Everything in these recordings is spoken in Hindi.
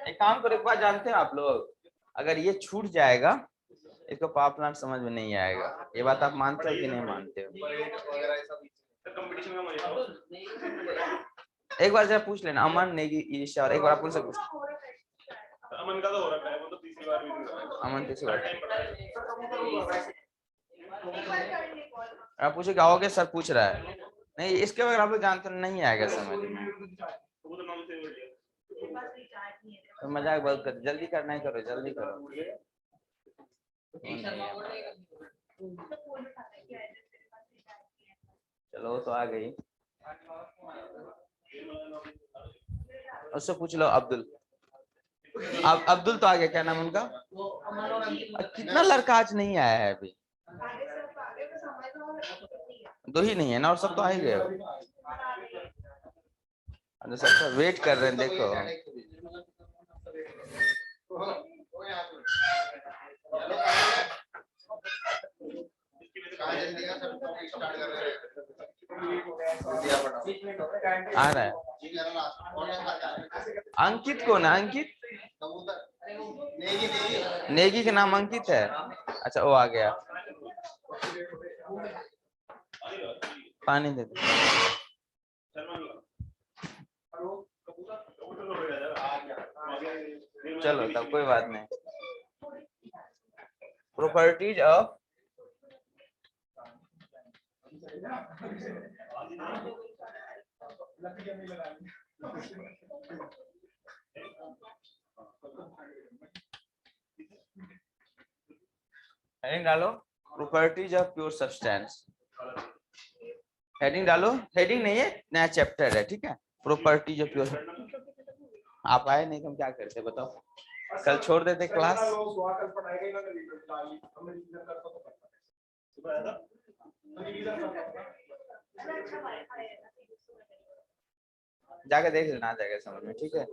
एक काम करो, एक बात जानते हैं आप लोग, अगर ये छूट जाएगा इसको पावर प्लांट समझ में नहीं आएगा। ये बात आप मानते हो कि नहीं मानते हो? एक बार जरा पूछ लेना, अमन नेगी ईर्ष्या, और एक बार आप पूछ सकते। अमन का तो हो रखा है, वो तो तीसरी बार भी नहीं कर रहा है। अमन तीसरी बार आप पूछे क्या आओगे, सर पूछ रहा है। नहीं, इसके बगैर आप लोग जानते नहीं आएगा समझ में। तो मजाक बहुत कर, जल्दी करना ही करो, जल्दी करो। चलो तो आ गई, उससे पूछ लो। अब्दुल, अब्दुल तो आ गया, क्या नाम उनका? कितना लड़का आज नहीं आया है अभी? दो ही नहीं है ना, और सब तो आ ही गए। सब वेट कर रहे हैं, देखो। आ रहा है। अंकित कौन है? अंकित नेगी के नाम अंकित है। अच्छा, वो आ गया। पानी दे दो। चलो तब कोई बात नहीं। प्रॉपर्टीज ऑफ हेडिंग डालो, properties of pure substance. Heading डालो, हेडिंग नहीं है, नया चैप्टर है, ठीक है। Properties of pure. आप आए नहीं तो हम क्या करते बताओ? कल छोड़ देते क्लास। जाके देख लेना, आ जाएगा समझ में, ठीक है।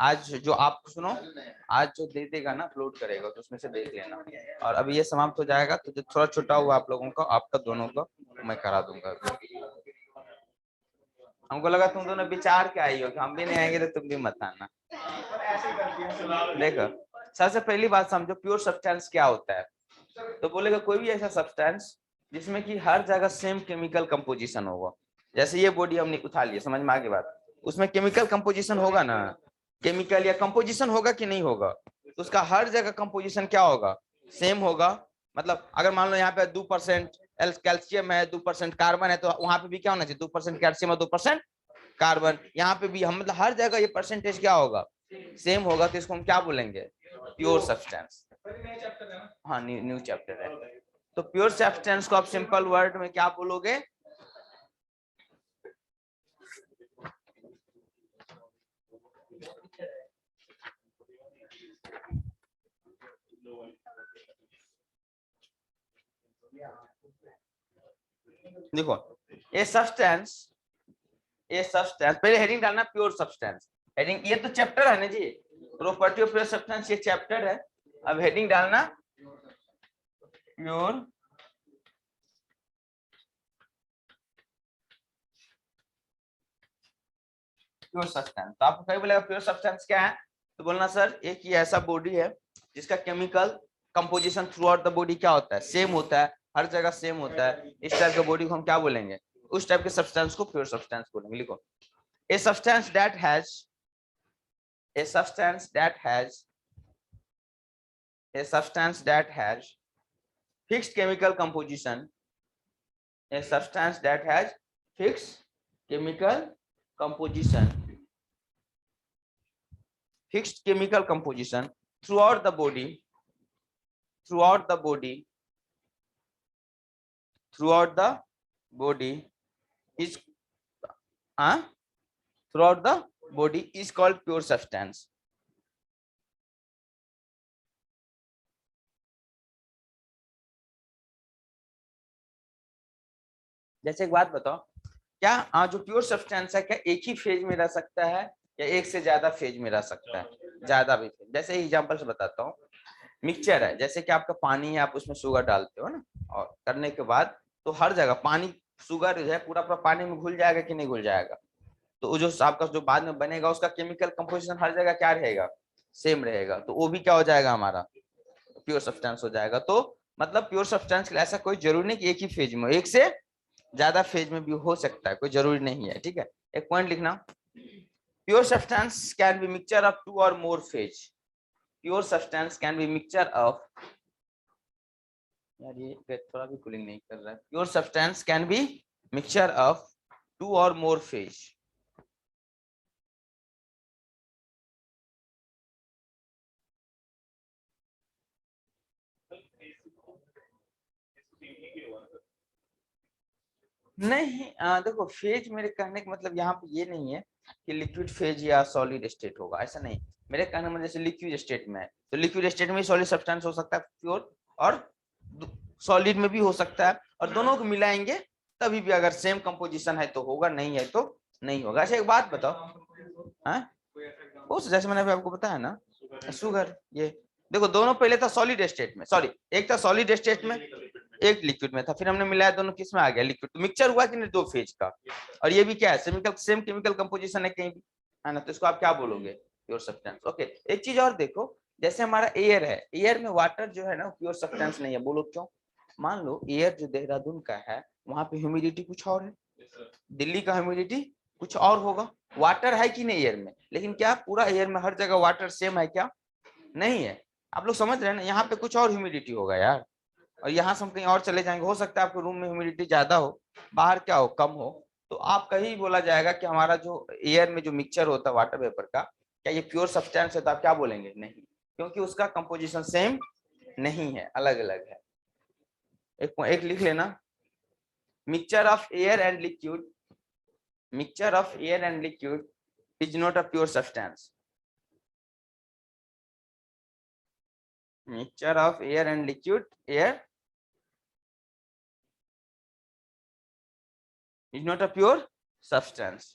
आज जो आप सुनो, आज जो दे देगा ना अपलोड करेगा, तो उसमें से देख लेना। और अभी ये समाप्त हो जाएगा तो जो थोड़ा छोटा हुआ आप लोगों का, आपका दोनों का मैं करा दूंगा। हमको लगा तुम दोनों विचार के आई हो कि हम भी नहीं आएंगे तो तुम भी मत आना। देखो, सबसे पहली बात समझो, प्योर सब्सटेंस क्या होता है। तो बोलेगा कोई भी ऐसा सब्सटेंस जिसमें कि हर जगह सेम केमिकल कंपोजिशन होगा। जैसे ये बॉडी हमने उठा लिया, समझ में आ गई बात? उसमें केमिकल कंपोजिशन होगा ना, केमिकल या कंपोजिशन होगा कि नहीं होगा? तो उसका हर जगह कंपोजिशन क्या होगा? सेम होगा। मतलब अगर मान लो यहाँ पे 2% कैल्शियम है, 2% कार्बन है, तो वहां पे भी क्या होना चाहिए? 2% कैल्शियम और 2% कार्बन। यहाँ पे भी हम, मतलब हर जगह ये परसेंटेज क्या होगा? सेम होगा। तो इसको हम क्या बोलेंगे? Pure substance. हाँ, न्यू चैप्टर है। तो प्योर सब्सटेंस को आप सिंपल वर्ड में क्या बोलोगे? देखो, ये सब्सटेंस पहले हेडिंग डालना, प्योर सब्सटेंस। हेडिंग, ये तो चैप्टर है ना जी, प्रॉपर्टी ऑफ प्योर सब्सटेंस, ये चैप्टर है। अब हेडिंग डालना प्योर सब्सटेंस। तो आपको कहीं बोलेगा प्योर सब्सटेंस क्या है, तो बोलना सर एक ही ऐसा बॉडी है जिसका chemical composition through out the body क्या होता है? सेम होता है, हर जगह सेम होता है। इस टाइप के बॉडी को हम क्या बोलेंगे? उस टाइप के सब्सटेंस को प्योर सब्सटेंस बोलेंगे। लिखो, a substance that has fixed chemical composition, a substance that has fixed chemical composition throughout the body is called pure substance. जैसे एक बात बताओ, क्या जो प्योर सब्सटेंस है क्या एक ही फेज में रह सकता है या एक से ज्यादा फेज में रह सकता है? ज्यादा भी। जैसे एग्जांपल से बताता हूँ, मिक्सचर है, जैसे कि आपका पानी है, आप उसमें शुगर डालते हो ना, और करने के बाद तो हर जगह पानी, शुगर जो है पूरा पानी में घुल जाएगा कि नहीं घुल जाएगा? तो वो जो आपका जो बाद में बनेगा उसका केमिकल कंपोजिशन हर जगह क्या रहेगा, सेम रहेगा, तो वो भी क्या हो जाएगा हमारा प्योर सब्सटेंस हो जाएगा। तो मतलब प्योर सब्सटेंस के लिए ऐसा कोई जरूरी नहीं कि एक ही फेज में, एक से ज्यादा फेज में भी हो सकता है, कोई जरूरी नहीं है, ठीक है। एक पॉइंट लिखना, pure substance can be mixture of 2 और more phase. Pure substance can be mixture of, यार ये थोड़ा भी कूलिंग नहीं कर रहा है। Pure substance can be mixture of 2 और मोर फेज। नहीं देखो फेज मेरे कहने का मतलब यहाँ पे ये नहीं है कि लिक्विड फेज या सॉलिड स्टेट होगा, ऐसा नहीं। मेरे कहने में जैसे लिक्विड स्टेट में है तो लिक्विड स्टेट में सॉलिड सब्सटेंस हो सकता है प्योर, और सॉलिड में भी हो सकता है, और दोनों को मिलाएंगे तभी भी अगर सेम कंपोजिशन है तो होगा, नहीं है तो नहीं होगा। अच्छा एक बात बताओ, हाँ जैसे मैंने अभी आपको बताया ना शुगर, ये देखो दोनों पहले था सॉलिड स्टेट में, सॉरी एक था सॉलिड स्टेट में एक लिक्विड में था, फिर हमने मिलाया दोनों किस में आ गया लिक्विड, तो मिक्सचर हुआ कि नहीं दो फेज का। और ये भी क्या है सेम केमिकल कंपोजिशन है कहीं भी, है ना, तो इसको आप क्या बोलोगे प्योर सब्सटेंस। ओके एक चीज और देखो, जैसे हमारा एयर है, एयर में वाटर जो है ना प्योर सब्सटेंस नहीं है, बोलो क्यों। मान लो एयर जो देहरादून का है वहां पे ह्यूमिडिटी कुछ और है, दिल्ली का ह्यूमिडिटी कुछ और होगा, वाटर है कि नहीं एयर में, लेकिन क्या पूरा एयर में हर जगह वाटर सेम है क्या, नहीं है। आप लोग समझ रहे हैं ना, यहाँ पे कुछ और ह्यूमिडिटी होगा यार, और यहाँ से हम कहीं और चले जाएंगे, हो सकता है आपके रूम में ह्यूमिडिटी ज्यादा हो, बाहर क्या हो कम हो, तो आपका ही बोला जाएगा कि हमारा जो एयर में जो मिक्सचर होता है वाटर वेपर का, क्या ये प्योर सब्सटेंस है, तो आप क्या बोलेंगे नहीं, क्योंकि उसका कंपोजिशन सेम नहीं है, अलग अलग है। एक लिख लेना, mixture of air and liquid, mixture of air and liquid is not a pure substance. Mixture of air and liquid, air is not a pure substance.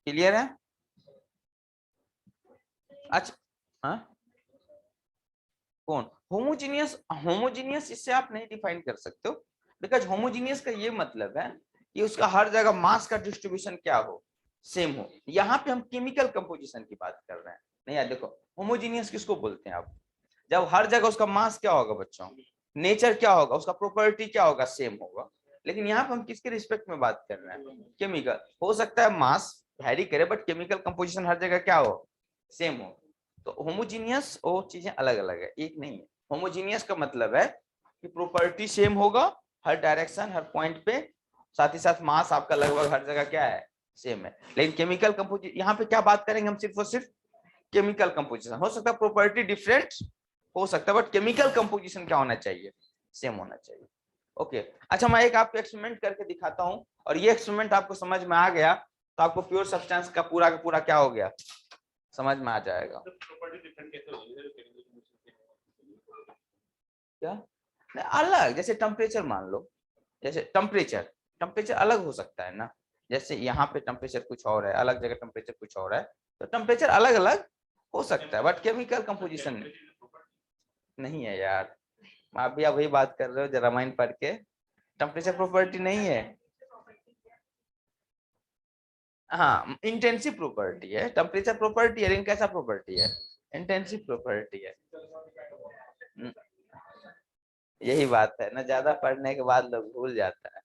Clear है? अच्छा हाँ कौन होमोजीनियस, होमोजीनियस इससे आप नहीं डिफाइन कर सकते हो, बिकॉज होमोजीनियस का ये मतलब है कि उसका हर जगह मास का डिस्ट्रीब्यूशन क्या हो, सेम हो। यहाँ पे हम केमिकल कंपोजिशन की बात कर रहे हैं। नहीं यार देखो होमोजीनियस किसको बोलते हैं आप, जब हर जगह उसका मास क्या होगा बच्चों, नेचर क्या होगा, उसका प्रॉपर्टी क्या होगा, सेम होगा। लेकिन यहाँ पे हम किसके रिस्पेक्ट में बात कर रहे हैं, केमिकल। हो सकता है मास वैरी करे बट केमिकल कंपोजिशन हर जगह क्या हो, सेम हो। तो होमोजीनियस वो चीजें अलग अलग है, एक नहीं है। होमोजीनियस का मतलब है कि प्रॉपर्टी सेम होगा हर डायरेक्शन हर पॉइंट पे, साथ ही साथ मास आपका लगभग हर जगह क्या है, सेम है। लेकिन केमिकल कंपोजिशन यहाँ पे क्या बात करेंगे हम, सिर्फ और सिर्फ केमिकल कंपोजिशन। हो सकता है प्रॉपर्टी डिफरेंट हो सकता है बट केमिकल कंपोजिशन क्या होना चाहिए, सेम होना चाहिए। ओके अच्छा मैं एक आपको एक्सपेरिमेंट करके दिखाता हूँ, और ये एक्सपेरिमेंट आपको समझ में आ गया तो आपको प्योर सब्सटेंस का पूरा क्या हो गया, समझ में आ जाएगा। क्या नहीं, अलग जैसे टेम्परेचर मान लो, जैसे टेम्परेचर अलग हो सकता है ना, जैसे यहाँ पे टेम्परेचर कुछ और है, अलग जगह टेम्परेचर कुछ और है, तो टेम्परेचर अलग अलग हो सकता है बट केमिकल कंपोजिशन नहीं है यार। आप भी वही बात कर रहे हो जो रामायण पढ़ के, टेम्परेचर प्रॉपर्टी नहीं है। हाँ इंटेंसिव प्रॉपर्टी है, टेम्परेचर प्रॉपर्टी है लेकिन कैसा प्रॉपर्टी है, इंटेंसिव प्रॉपर्टी है। यही बात है ना, ज्यादा पढ़ने के बाद लोग भूल जाता है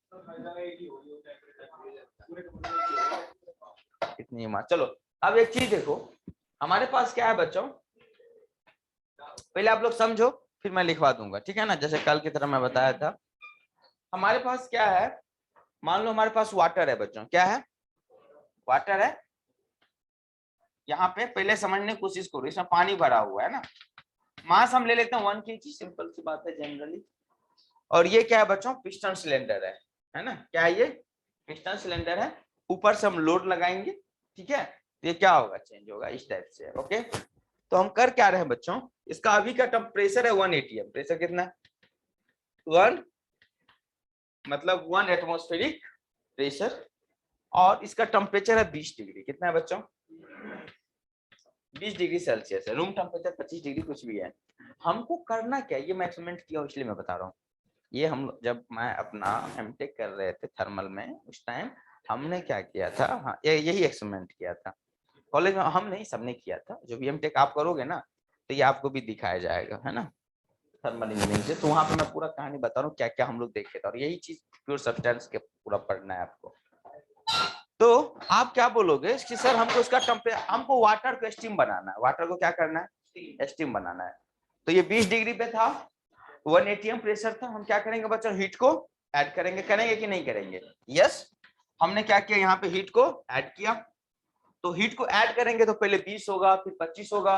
इतनी बात। चलो अब एक चीज देखो, हमारे पास क्या है बच्चों, पहले आप लोग समझो फिर मैं लिखवा दूंगा, ठीक है ना, जैसे कल की तरह मैं बताया था। हमारे पास क्या है, मान लो हमारे पास वाटर है बच्चों, क्या है, वाटर है। यहाँ पे पहले समझने की कोशिश करो, इसमें पानी भरा हुआ है ना, मास हम ले लेते हैं 1 kg, सिंपल सी बात है जनरली। और ये क्या है बच्चों, पिस्टन सिलेंडर है ना, क्या है ये, पिस्टन सिलेंडर है। ऊपर से हम लोड लगाएंगे, ठीक है, तो ये क्या होगा, चेंज होगा इस टाइप से। ओके तो हम कर क्या रहे हैं बच्चों, इसका अभी का टेम्परेचर है 180 है, प्रेशर कितना है 1, मतलब 1 एटमॉस्फेरिक प्रेशर, और इसका टेम्परेचर है 20 डिग्री, कितना है बच्चों 20 डिग्री सेल्सियस है, रूम टेम्परेचर 25 डिग्री कुछ भी है। हमको करना क्या है, ये मैं एक्सपेरिमेंट किया हूं इसलिए मैं बता रहा हूँ। ये हम जब मैं अपना एमटेक कर रहे थे थर्मल में, उस टाइम हमने क्या किया था, हाँ यही एक्सपेरिमेंट किया था कॉलेज में, हम नहीं सबने किया था। जो भी एमटेक आप करोगे ना तो ये आपको भी दिखाया जाएगा, है ना, थर्मल इंजीनियरिंग से। तो वहां पे मैं पूरा कहानी बता रहा हूँ क्या क्या हम लोग देखे थे, और यही चीज प्योर सब्सटेंस के पूरा पढ़ना है आपको। तो आप क्या बोलोगे कि सर हमको इसका हमको वाटर को स्टीम बनाना है, वाटर को क्या करना है, स्टीम बनाना है। तो ये 20 डिग्री पे था, 1 atm प्रेशर था। हम क्या करेंगे बच्चों, हीट को ऐड करेंगे, करेंगे कि नहीं करेंगे? यस, हमने क्या किया, यहाँ पे हीट को ऐड किया। तो हीट को ऐड करेंगे तो पहले 20 होगा, फिर 25 होगा,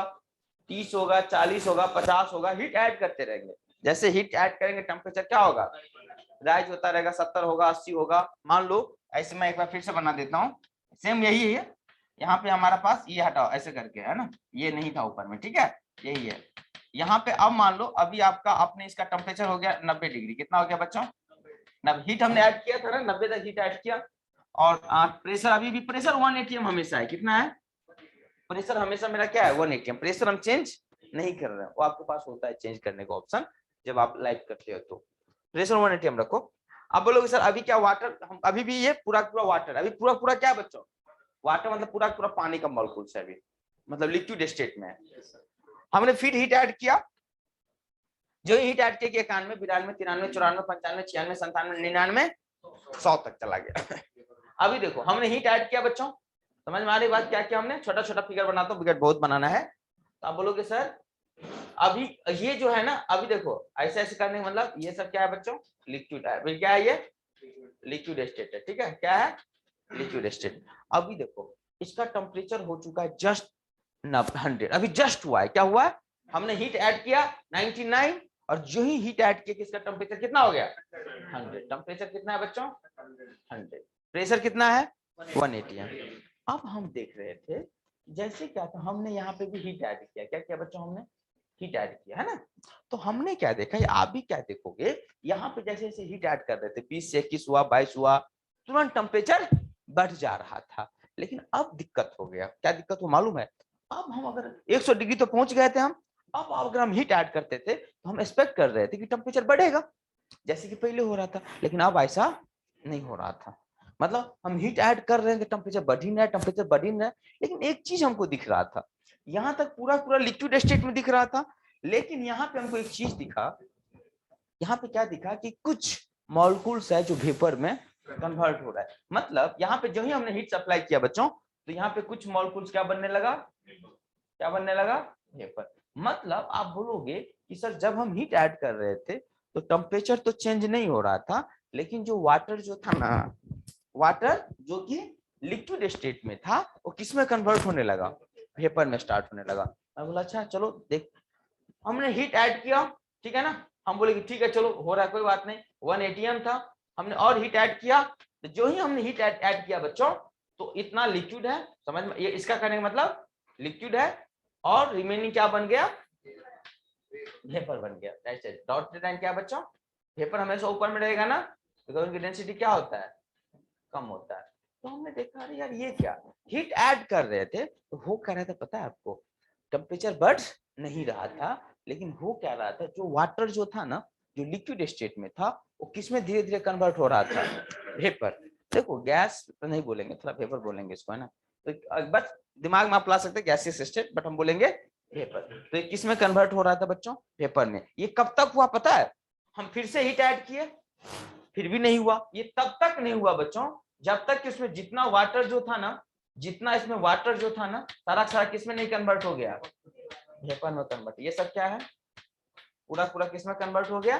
30 होगा, 40 होगा, 50 होगा, हीट ऐड करते रहेंगे। जैसे हीट ऐड करेंगे टेम्परेचर क्या होगा, राइज होता रहेगा, 70 होगा, 80 होगा। मान लो ऐसे, मैं एक बार फिर से बना देता हूँ, सेम यही है। यहाँ पे हमारा पास ये हटाओ ऐसे करके, है ना, ये नहीं था ऊपर में, ठीक है, यही है। यहाँ पे अब मान लो अभी आपका आपने इसका टेम्परेचर हो गया 90 डिग्री, कितना हो गया बच्चों, हीट हमने ऐड किया था ना, 90 तक हीट ऐड किया। और प्रेशर अभी भी, प्रेशर 1 atm हमेशा है, कितना है प्रेशर, हमेशा मेरा क्या है 1 atm। प्रेशर हम चेंज नहीं कर रहे हैं, वो आपके पास होता है चेंज करने का ऑप्शन जब आप लाइव करते हो। तो प्रेशर 1 atm रखो। अब बोलोगे सर अभी क्या वाटर, हम अभी भी ये पूरा पूरा वाटर, अभी पूरा पूरा क्या बच्चों, वाटर मतलब पूरा पूरा पानी का मॉलिक्यूल है अभी, मतलब लिक्विड स्टेट में है। हमने फिर हीट ऐड किया, जो हीट ऐड किया 91, 92, 93, 94, 95, 96, 97, 99, 100 तक चला गया। अभी देखो हमने हीट ऐड किया बच्चों, समझ में आ रही बात, क्या किया हमने, छोटा छोटा फिगर बनाता हूँ, फिगर बहुत बनाना है। तो आप बोलोगे सर अभी ये जो है ना, अभी देखो ऐसे ऐसे करने का मतलब ये सब क्या है बच्चों, लिक्विड है, फिर क्या है ये लिक्विड स्टेट है, ठीक है, क्या है लिक्विड स्टेट। अभी देखो इसका टेम्परेचर हो चुका है जस्ट 100, अभी जस्ट हुआ है, क्या हुआ है, हमने हीट ऐड किया 99, और जो ही हीट ऐड किया किसका टेम्परेचर कितना हो गया 100। टेम्परेचर कितना है बच्चों 100, प्रेशर कितना है 1 atm। अब हम देख रहे थे जैसे क्या था, हमने यहाँ पे भी हीट ऐड किया, क्या किया बच्चों, हमने हीट ऐड किया, है ना। तो हमने क्या देखा, आप भी क्या देखोगे, यहाँ पे जैसे जैसे हीट ऐड कर रहे थे 20 से 21 हुआ, 22 हुआ, तुरंत टेम्परेचर बढ़ जा रहा था। लेकिन अब दिक्कत हो गया, क्या दिक्कत हो मालूम है, अब हम अगर 100 डिग्री तो पहुंच गए थे हम, अब अगर हम हीट ऐड करते थे तो हम एक्सपेक्ट कर रहे थे कि टेम्परेचर बढ़ेगा जैसे कि पहले हो रहा था, लेकिन अब ऐसा नहीं हो रहा था। मतलब हम हीट ऐड कर रहे हैं, टेम्परेचर बढ़ ही नहीं है, टेम्परेचर बढ़ ही नहीं है। लेकिन एक चीज हमको दिख रहा था, यहाँ तक पूरा पूरा लिक्विड स्टेट में दिख रहा था, लेकिन यहाँ पे हमको एक चीज दिखा, यहाँ पे क्या दिखा कि कुछ मॉलिक्यूल्स है जो वेपर में कन्वर्ट हो रहा है। मतलब यहाँ पे जो ही हमने हीट सप्लाई किया बच्चों, तो यहाँ पे कुछ मॉलिक्यूल्स क्या बनने लगा, क्या बनने लगा वेपर। मतलब आप बोलोगे कि सर जब हम हीट ऐड कर रहे थे तो टेम्परेचर तो चेंज नहीं हो रहा था, लेकिन जो वाटर जो था ना, वाटर जो कि लिक्विड स्टेट में था, वो किस में कन्वर्ट होने लगा, वेपर में स्टार्ट होने लगा। मैं बोला अच्छा चलो देख, हमने हीट ऐड किया, ठीक है ना, हम बोले कि ठीक है चलो हो रहा है कोई बात नहीं, 1 atm था, हमने और हीट ऐड किया। तो जो ही हमने हीट ऐड किया बच्चों, तो इतना लिक्विड है, समझ में, ये इसका कहने का मतलब लिक्विड है, और रिमेनिंग क्या बन गया, वेपर बन गया। डॉटेड लाइन क्या बच्चों, वेपर हमेशा ऊपर में रहेगा ना, तो उनकी डेंसिटी क्या होता है, कम होता है। तो हमने देखा अरे यार ये क्या, हीट ऐड कर रहे थे तो हो क्या रहा था पता है आपको, टेम्परेचर बढ़ नहीं रहा था, लेकिन हो क्या रहा था, जो वाटर जो था ना, जो लिक्विड स्टेट में था, वो किस में धीरे धीरे कन्वर्ट हो रहा था, वेपर। देखो गैस तो नहीं बोलेंगे, थोड़ा वेपर बोलेंगे इसको, है ना। तो बस दिमाग में आप ला सकते हैं गैसियस स्टेट, बट हम बोलेंगे वेपर। तो ये किस में कन्वर्ट हो रहा था बच्चों, वेपर में। ये कब तक हुआ पता है, हम फिर से हीट ऐड किए फिर भी नहीं हुआ। ये तब तक नहीं हुआ बच्चों जब तक कि उसमें जितना वाटर जो था ना, जितना इसमें वाटर जो था ना, सारा सारा किस में नहीं कन्वर्ट हो गया, वेपर में कन्वर्ट। ये सब क्या है, पूरा पूरा किस में कन्वर्ट हो गया,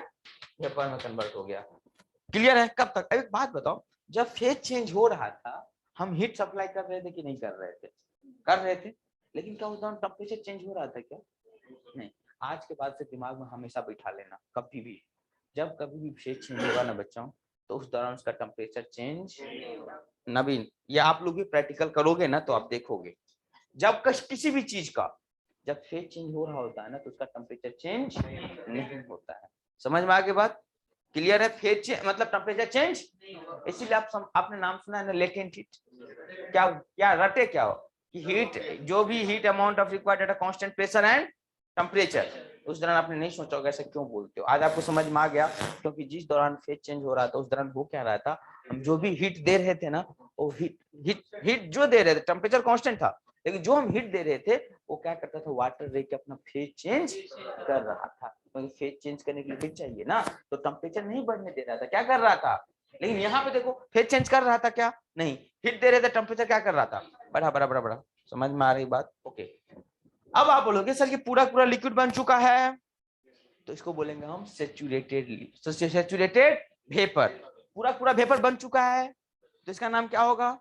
वेपर में कन्वर्ट हो गया। क्लियर है। कब तक, एक बात बताओ, जब फेज चेंज हो रहा था हम हीट सप्लाई कर रहे थे कि नहीं कर रहे थे, कर रहे थे, लेकिन क्या होता है टेम्परेचर चेंज हो रहा था क्या, नहीं। आज के बाद से दिमाग में हमेशा बैठा लेना, कभी भी जब कभी भी फेज चेंज होगा ना बच्चों, तो उस दौरान उसका टेम्परेचर चेंज, नवीन ये आप लोग भी प्रैक्टिकल करोगे ना तो आप देखोगे, जब किसी भी चीज का जब फेज चेंज हो रहा होता है ना, तो उसका टेम्परेचर चेंज नहीं होता है। समझ में आगे बात, क्लियर है। फेज चेंज मतलब टेम्परेचर चेंज, इसीलिए आपने नाम सुना है ना लेटेंट हीट। क्या क्या रटे क्या हो कि हीट, जो भी heat amount of required at a constant pressure and temperature, उस दौरान आपने नहीं सोचा होगा ऐसा क्यों बोलते हो, आज आपको समझ में आ गया, क्योंकि जिस दौरान फेज चेंज हो रहा था उस दौरान वो क्या रहा था, हम जो भी हीट दे रहे थे ना, वो हीट जो दे रहे थे, टेम्परेचर कांस्टेंट था, लेकिन जो हम हीट दे रहे थे वो क्या करता था, वाटर रह के अपना फेज चेंज कर रहा था, क्योंकि फेज चेंज करने के लिए हीट चाहिए ना, तो टेम्परेचर नहीं बढ़ने दे रहा था, क्या कर रहा था, लेकिन यहाँ पे देखो फेज चेंज कर रहा था क्या, नहीं, हीट दे रहे थे, टेम्परेचर क्या कर रहा था, बढ़ा बढ़ा बढ़ा बढ़ा। समझ में आ रही बात, ओके। अब आप बोलोगे सर ये पूरा पूरा लिक्विड बन चुका है, तो इसको बोलेंगे हम सैचुरेटेड वेपर, पूरा पूरा वेपर बन चुका है, तो इसका नाम क्या होगा,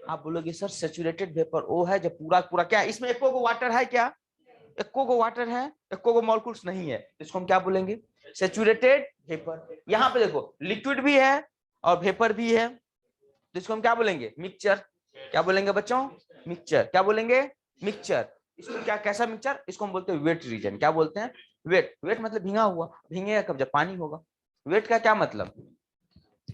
आप बोलोगे सर सैचुरेटेड वेपर वो है जब पूरा पूरा क्या, इसमें एको को वाटर है क्या, एको को वाटर है, एको को मॉलिक्यूल्स नहीं है, तो इसको हम क्या बोलेंगे, सैचुरेटेड वेपर। यहाँ पे देखो लिक्विड भी है और वेपर भी है, तो इसको हम क्या बोलेंगे, मिक्सचर। क्या बोलेंगे बच्चों, मिक्सचर। क्या बोलेंगे, मिक्सचर। इसको क्या, कैसा मिक्सचर, इसको हम बोलते हैं वेट रीजन। क्या बोलते हैं, वेट। वेट मतलब भींगा हुआ, भींगेगा कब, जब पानी होगा। वेट का क्या मतलब,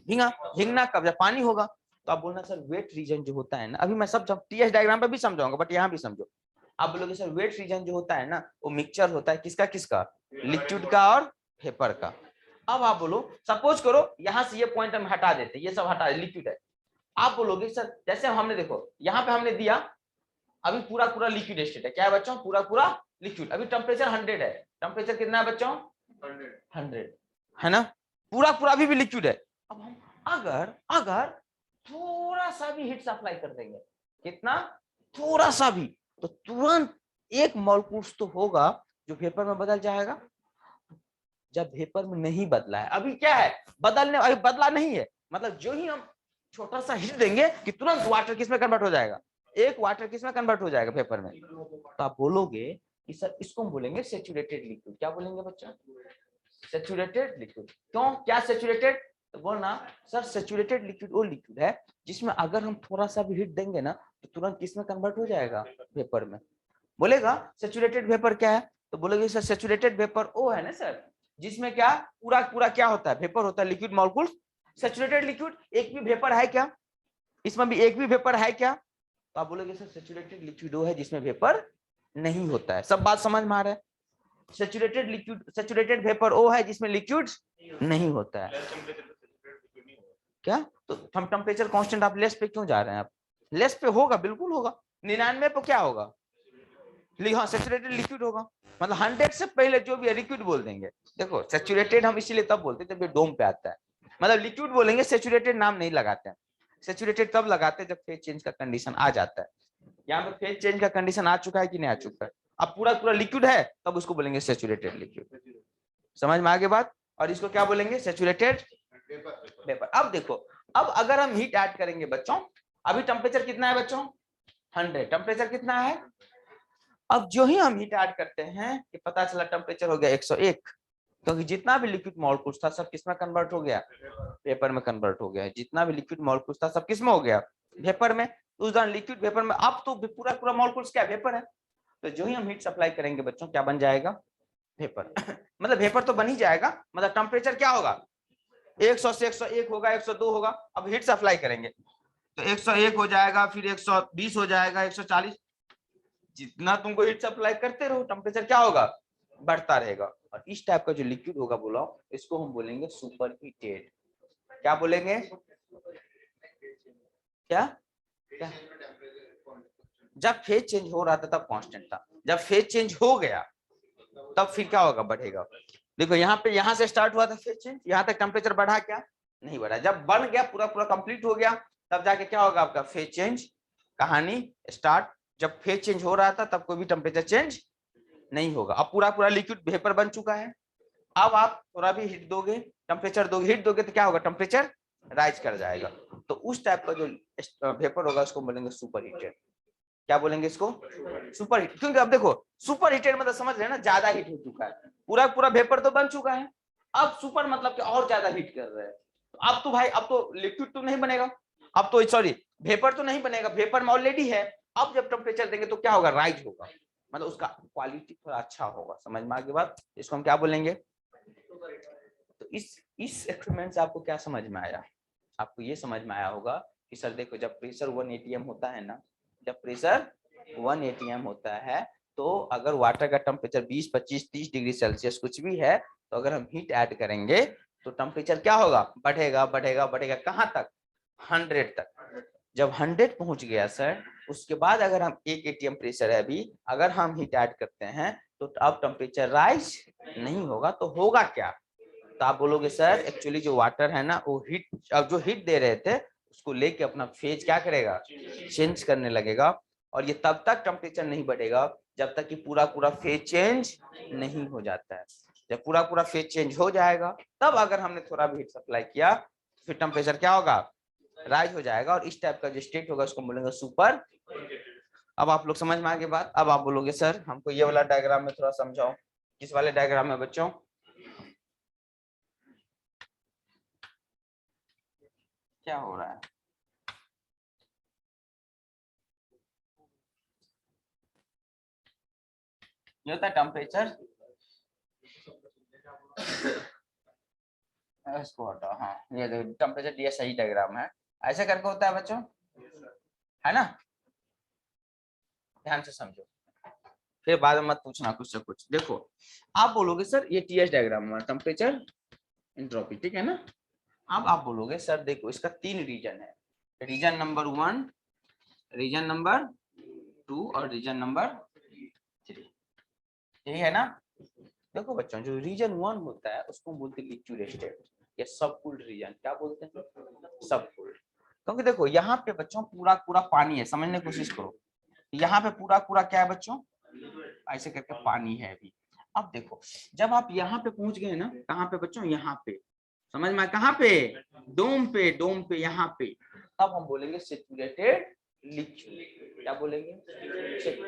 भींगा, भींगना कब, जब पानी होगा। तो आप बोलना सर वेट रीजन जो होता है ना, अभी मैं सब टीएस डायग्राम पे भी समझाऊंगा, बट यहाँ भी समझो। आप बोलोगे सर वेट रीजन जो होता है ना, वो मिक्सचर होता है किसका किसका, लिक्विड का और वेपर का। अब आप बोलो, सपोज करो यहाँ से ये पॉइंट हम हटा देते, ये सब हटा, लिक्विड है। आप बोलोगे सर जैसे हमने देखो यहाँ पे हमने दिया, अभी पूरा पूरा लिक्विड स्टेट है, क्या है बच्चों, पूरा पूरा लिक्विड। अभी टेम्परेचर 100 है, टेम्परेचर कितना है बच्चों, 100 है ना, पूरा पूरा अभी भी लिक्विड है। अब हम अगर अगर थोड़ा सा भी हीट सप्लाई कर देंगे, कितना, थोड़ा सा भी, तो तुरंत एक मॉलिक्यूल्स तो होगा जो वेपर में बदल जाएगा। जब वेपर में नहीं बदला है, अभी क्या है, बदलने, अभी बदला नहीं है, मतलब जो ही हम छोटा सा हिट देंगे कि तुरंत वाटर किस में कन्वर्ट हो जाएगा, एक वाटर किस में कन्वर्ट हो जाएगा, पेपर में। तो आप बोलोगे कि सर इसको हम बोलेंगे सैचुरेटेड लिक्विड। क्या बोलेंगे बच्चा, सैचुरेटेड लिक्विड। क्यों, क्या सैचुरेटेड, तो बोलना सर सैचुरेटेड लिक्विड वो लिक्विड है जिसमें अगर हम थोड़ा सा भी हिट देंगे ना तो तुरंत किस में कन्वर्ट हो जाएगा, वेपर में। बोलेगा सैचुरेटेड वेपर क्या है, तो बोलेगे सर सैचुरेटेड वेपर वो है ना सर जिसमें क्या पूरा पूरा क्या होता है, वेपर होता है, लिक्विड मॉलिक्यूल। सैचुरेटेड लिक्विड, एक भी वेपर है क्या, इसमें भी एक भी वेपर है क्या, तो आप बोलोगे सर सैचुरेटेड लिक्विड वो है जिसमें वेपर नहीं होता है। सब बात समझ में आ रहा है, सैचुरेटेड लिक्विड, सैचुरेटेड वेपर वो है जिसमें लिक्विड नहीं होता है। क्या, तो हम टेम्परेचर कांस्टेंट, आप लेस पे क्यों जा रहे हैं, आप लेस पे होगा, बिल्कुल होगा, 99 पे क्या होगा, हाँ सैचुरेटेड लिक्विड होगा, मतलब 100 से पहले जो भी है लिक्विड बोल देंगे। देखो सैचुरेटेड हम इसीलिए तब बोलते हैं जब ये डोम पे आता है, मतलब लिक्विड बोलेंगे, सैचुरेटेड नाम नहीं लगाते हैं। सैचुरेटेड तब लगाते हैं जब फेज चेंज का कंडीशन आ जाता है। यहाँ पे फेज चेंज का कंडीशन आ चुका है कि नहीं आ चुका है, अब पूरा पूरा लिक्विड है तब उसको बोलेंगे सैचुरेटेड लिक्विड। समझ में आगे बात, और इसको क्या बोलेंगे, सैचुरेटेड वेपर। अब देखो, अब अगर हम हीट ऐड करेंगे बच्चों, अभी टेम्परेचर कितना है बच्चों, 100, टेम्परेचर कितना है, अब जो ही हम हीट ऐड करते हैं कि पता चला टेम्परेचर हो गया 101, क्योंकि जितना भी लिक्विड मॉलिक्यूल्स था सब किसमें कन्वर्ट हो गया, वेपर में कन्वर्ट हो गया है। जितना भी लिक्विड मॉलिक्यूल्स था सब किसमें हो गया, वेपर में। उस दौरान लिक्विड वेपर में, अब तो पूरा पूरा मॉलिक्यूल्स क्या, वेपर है। तो जो ही हम हीट सप्लाई करेंगे बच्चों, क्या बन जाएगा, वेपर। मतलब वेपर तो बन ही जाएगा, मतलब टेम्परेचर क्या होगा, 100 से 101 होगा, 102 होगा। अब हीट सप्लाई करेंगे तो 101 हो जाएगा, फिर 120 हो जाएगा, 140, जितना तुमको हीट सप्लाई करते रहो टेम्परेचर क्या होगा, बढ़ता रहेगा। और इस टाइप का जो लिक्विड होगा बोला, इसको हम बोलेंगे सुपर हीटेड। क्या बोलेंगे, क्या क्या, जब फेज चेंज हो रहा था तब कांस्टेंट था, जब फेज चेंज हो गया तब फिर क्या होगा, बढ़ेगा। देखो यहाँ पे, यहाँ से स्टार्ट हुआ था फेज चेंज, यहाँ तक टेम्परेचर बढ़ा क्या, नहीं बढ़ा। जब बन गया, पूरा पूरा कंप्लीट हो गया, तब जाके क्या होगा आपका, फेज चेंज कहानी स्टार्ट। जब फेज चेंज हो रहा था तब कोई भी टेम्परेचर चेंज नहीं होगा। अब पूरा पूरा लिक्विड वेपर बन चुका है, अब आप थोड़ा भी हीट दोगे, टेम्परेचर दोगे, हीट दोगे तो क्या होगा, टेम्परेचर राइज कर जाएगा। तो उस टाइप का जो वेपर होगा उसको बोलेंगे सुपर हीटेड। क्या बोलेंगे इसको, सुपर हीट। क्योंकि अब देखो सुपर हीटेड मतलब समझ रहे हैं ना, ज्यादा हीट हो चुका है, पूरा पूरा वेपर तो बन चुका है, अब सुपर मतलब कि और ज्यादा हीट कर रहे हैं। तो अब तो भाई, अब तो लिक्विड तो नहीं बनेगा, अब तो सॉरी वेपर तो नहीं बनेगा, वेपर में ऑलरेडी है। अब जब टेम्परेचर देंगे तो क्या होगा, राइज होगा, मतलब उसका क्वालिटी थोड़ा अच्छा होगा। समझ में आगे बात, इसको हम क्या बोलेंगे। तो इस एक्सपेरिमेंट से आपको क्या समझ में आया, आपको ये समझ में आया होगा कि सर देखो जब प्रेशर 1 atm होता है ना, जब प्रेशर 1 atm होता है तो अगर वाटर का टेम्परेचर 20, 25, 30 डिग्री सेल्सियस कुछ भी है, तो अगर हम हीट ऐड करेंगे तो टेम्परेचर क्या होगा, बढ़ेगा बढ़ेगा बढ़ेगा, कहाँ तक, 100 तक। जब 100 पहुंच गया सर, उसके बाद अगर हम 1 atm प्रेशर है अभी, अगर हम हीट ऐड करते हैं तो अब टेम्परेचर राइज नहीं होगा, तो होगा क्या, तो आप बोलोगे सर एक्चुअली जो वाटर है ना वो हीट, अब जो हीट दे रहे थे उसको लेके अपना फेज क्या करेगा, चेंज करने लगेगा, और ये तब तक टेम्परेचर नहीं बढ़ेगा जब तक कि पूरा पूरा फेज चेंज नहीं हो जाता है। जब पूरा पूरा फेज चेंज हो जाएगा तब अगर हमने थोड़ा भी हीट सप्लाई किया तो फिर टेम्परेचर क्या होगा, राइज हो जाएगा, और इस टाइप का जो स्टेट होगा उसको बोलेंगे सुपर। अब आप लोग समझ में आ गए बात। अब आप बोलोगे सर हमको ये वाला डायग्राम में थोड़ा समझाओ, किस वाले डायग्राम में बच्चों, क्या हो रहा है, ये होता है टेम्परेचर, इसको हटाओ, हाँ ये टेम्परेचर दिया, सही डायग्राम है, ऐसे करके होता है बच्चों, है ना, ध्यान से समझो, फिर बाद में मत पूछना कुछ से कुछ। देखो आप बोलोगे सर ये टीएस डायग्राम है, टेम्परेचर एंट्रोपी, ठीक है ना। अब आप बोलोगे सर देखो इसका 3 रीजन है, रीजन नंबर 1, रीजन नंबर 2 और रीजन नंबर 3, यही है ना। देखो बच्चों जो रीजन 1 होता है उसको बोलते हैं लिक्विड स्टेट या सब कूल्ड रीजन, क्या बोलते हैं, सब कूल्ड। क्योंकि देखो यहाँ पे बच्चों पूरा पूरा पानी है, समझने की कोशिश करो, यहाँ पे पूरा पूरा क्या है बच्चों, ऐसे करके पानी है अभी। अब देखो जब आप यहाँ पे पहुंच गए ना, कहाँ पे बच्चों, यहाँ पे, समझ में, कहाँ पे, डोम पे, डोम पे, यहाँ पे, तब हम बोलेंगे सैचुरेटेड लिक्विड, क्या बोलेंगे,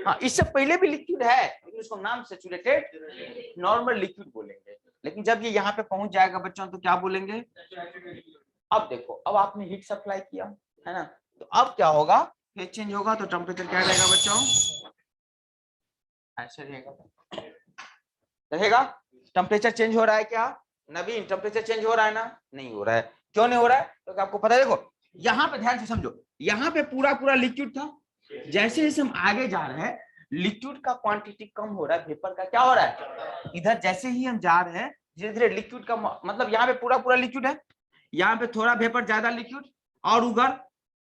हाँ इससे पहले भी लिक्विड है लेकिन उसको नाम सैचुरेटेड नॉर्मल लिक्विड बोलेंगे, लेकिन जब ये यहाँ पे पहुंच जाएगा बच्चों तो क्या बोलेंगे। अब देखो अब आपने हीट सप्लाई किया है ना, तो अब क्या होगा, फेज चेंज होगा तो टेम्परेचर क्या रहेगा बच्चों, ऐसे रहेगा, रहेगा। टेम्परेचर चेंज हो रहा है क्या, नवीन टेम्परेचर चेंज हो रहा है ना, नहीं हो रहा है, क्यों नहीं हो रहा है, तो आपको पता है, देखो यहाँ पे ध्यान से समझो, यहाँ पे पूरा पूरा लिक्विड था, जैसे जैसे हम आगे जा रहे हैं लिक्विड का क्वांटिटी कम हो रहा है, वेपर का क्या हो रहा है, इधर जैसे ही हम जा रहे हैं धीरे धीरे लिक्विड का, मतलब यहाँ पे पूरा पूरा लिक्विड है, यहाँ पे थोड़ा वेपर ज्यादा लिक्विड, और उधर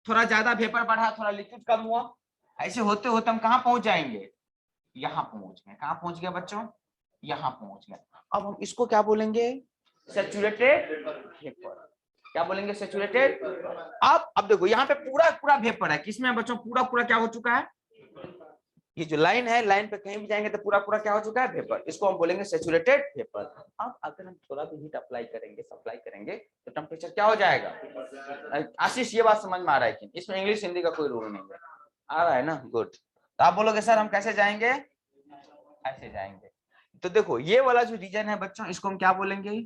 थोड़ा ज्यादा वेपर बढ़ा, थोड़ा लिक्विड कम हुआ, ऐसे होते होते हम कहाँ पहुंच जाएंगे, यहाँ पहुंच गए, कहाँ पहुंच गए बच्चों, यहाँ पहुंच गए। अब हम इसको क्या बोलेंगे, सैचुरेटेड वेपर, क्या बोलेंगे, सैचुरेटेड। अब देखो यहाँ पे पूरा पूरा वेपर है, किसमें बच्चों, पूरा पूरा क्या हो चुका है, ये जो लाइन है, लाइन पे कहीं भी जाएंगे तो पूरा पूरा क्या हो चुका है, वेपर, इसको हम बोलेंगे सैचुरेटेड वेपर। अब अगर हम थोड़ा भी हीट अप्लाई करेंगे, सप्लाई करेंगे तो टेम्परेचर क्या हो जाएगा, आशीष ये बात समझ में आ रहा है कि इसमें इंग्लिश हिंदी का कोई रूल नहीं है, आ रहा है ना, गुड। तो आप बोलोगे सर हम कैसे जाएंगे, ऐसे जाएंगे, तो देखो ये वाला जो रीजन है बच्चों इसको हम क्या बोलेंगे,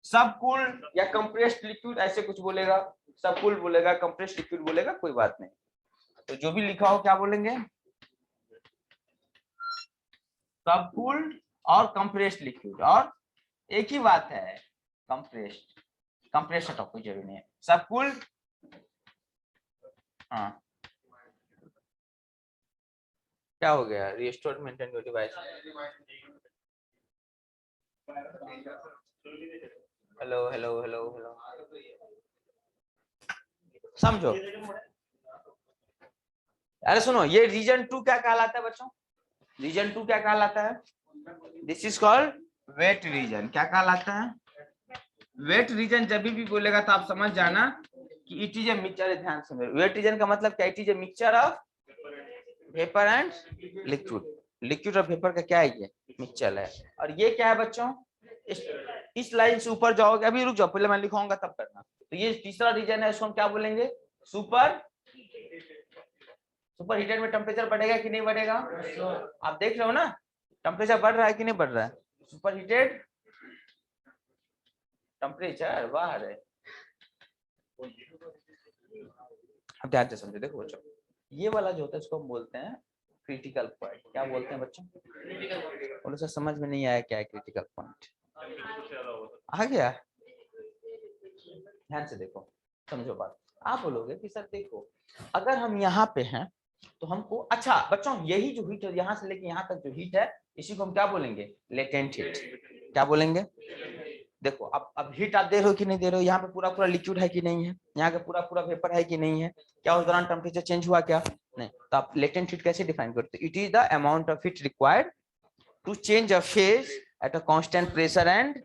सब कूल्ड या कंप्रेस्ड लिक्विड, ऐसे कुछ बोलेगा, सब कूल्ड बोलेगा, कंप्रेस्ड लिक्विड बोलेगा, कोई बात नहीं, तो जो भी लिखा हो क्या बोलेंगे, सब कूल्ड और कंप्रेस्ड लिक्विड, और एक ही बात है, कंप्रेस्ड, कंप्रेस्ड हटाओ कोई जरूरी नहीं है, सब कूल्ड, हाँ क्या हो गया, restore maintain your device, hello hello hello hello, समझो, अरे सुनो ये रीजन 2 क्या कहलाता है बच्चों, रीजन 2 क्या कहलाता है, this is called wet region, क्या कहलाता है, वेट रीजन। जब भी बोलेगा तो आप समझ जाना कि इट इज ए मिक्सचर, ध्यान से, वेट रीजन का मतलब क्या, it is a mixture of vapour and liquid, liquid और वेपर का क्या है, ये मिक्सचर है, और ये क्या है बच्चों, इस लाइन से ऊपर जाओगे, अभी रुक जाओ पहले मैं लिखाऊंगा तब करना, तो ये तीसरा रीजन है, इसको हम क्या बोलेंगे, सुपर, सुपर हीटेड में टेम्परेचर बढ़ेगा कि नहीं बढ़ेगा, आप देख रहे हो ना टेम्परेचर बढ़ रहा है कि नहीं बढ़ रहा है, सुपर हीटेड टेम्परेचर बाहर है। अब ध्यान से समझो, देखो बच्चों ये वाला जो होता है इसको हम बोलते हैं क्रिटिकल पॉइंट, क्या बोलते हैं बच्चों, बोलो सर समझ में नहीं आया क्या है क्रिटिकल पॉइंट, आ गया, ध्यान से देखो, समझो बात, आप बोलोगे कि सर देखो अगर हम यहाँ पे हैं तो हमको, अच्छा बच्चों यही जो हीट है यहाँ से लेके यहाँ तक जो हीट है, इसी को हम क्या बोलेंगे, लेटेंट हीट। क्या बोलेंगे? देखो अब हीट आप दे रहे हो कि नहीं दे रहे हो, यहाँ पे पूरा पूरा लिक्विड है कि नहीं है, यहाँ का पूरा पूरा वेपर है कि नहीं है, क्या उस दौरान टेम्परेचर चेंज हुआ क्या? नहीं। तो आप लेटेंट हीट कैसे डिफाइन करते हो? It is the amount of heat required to change a phase at a constant pressure and,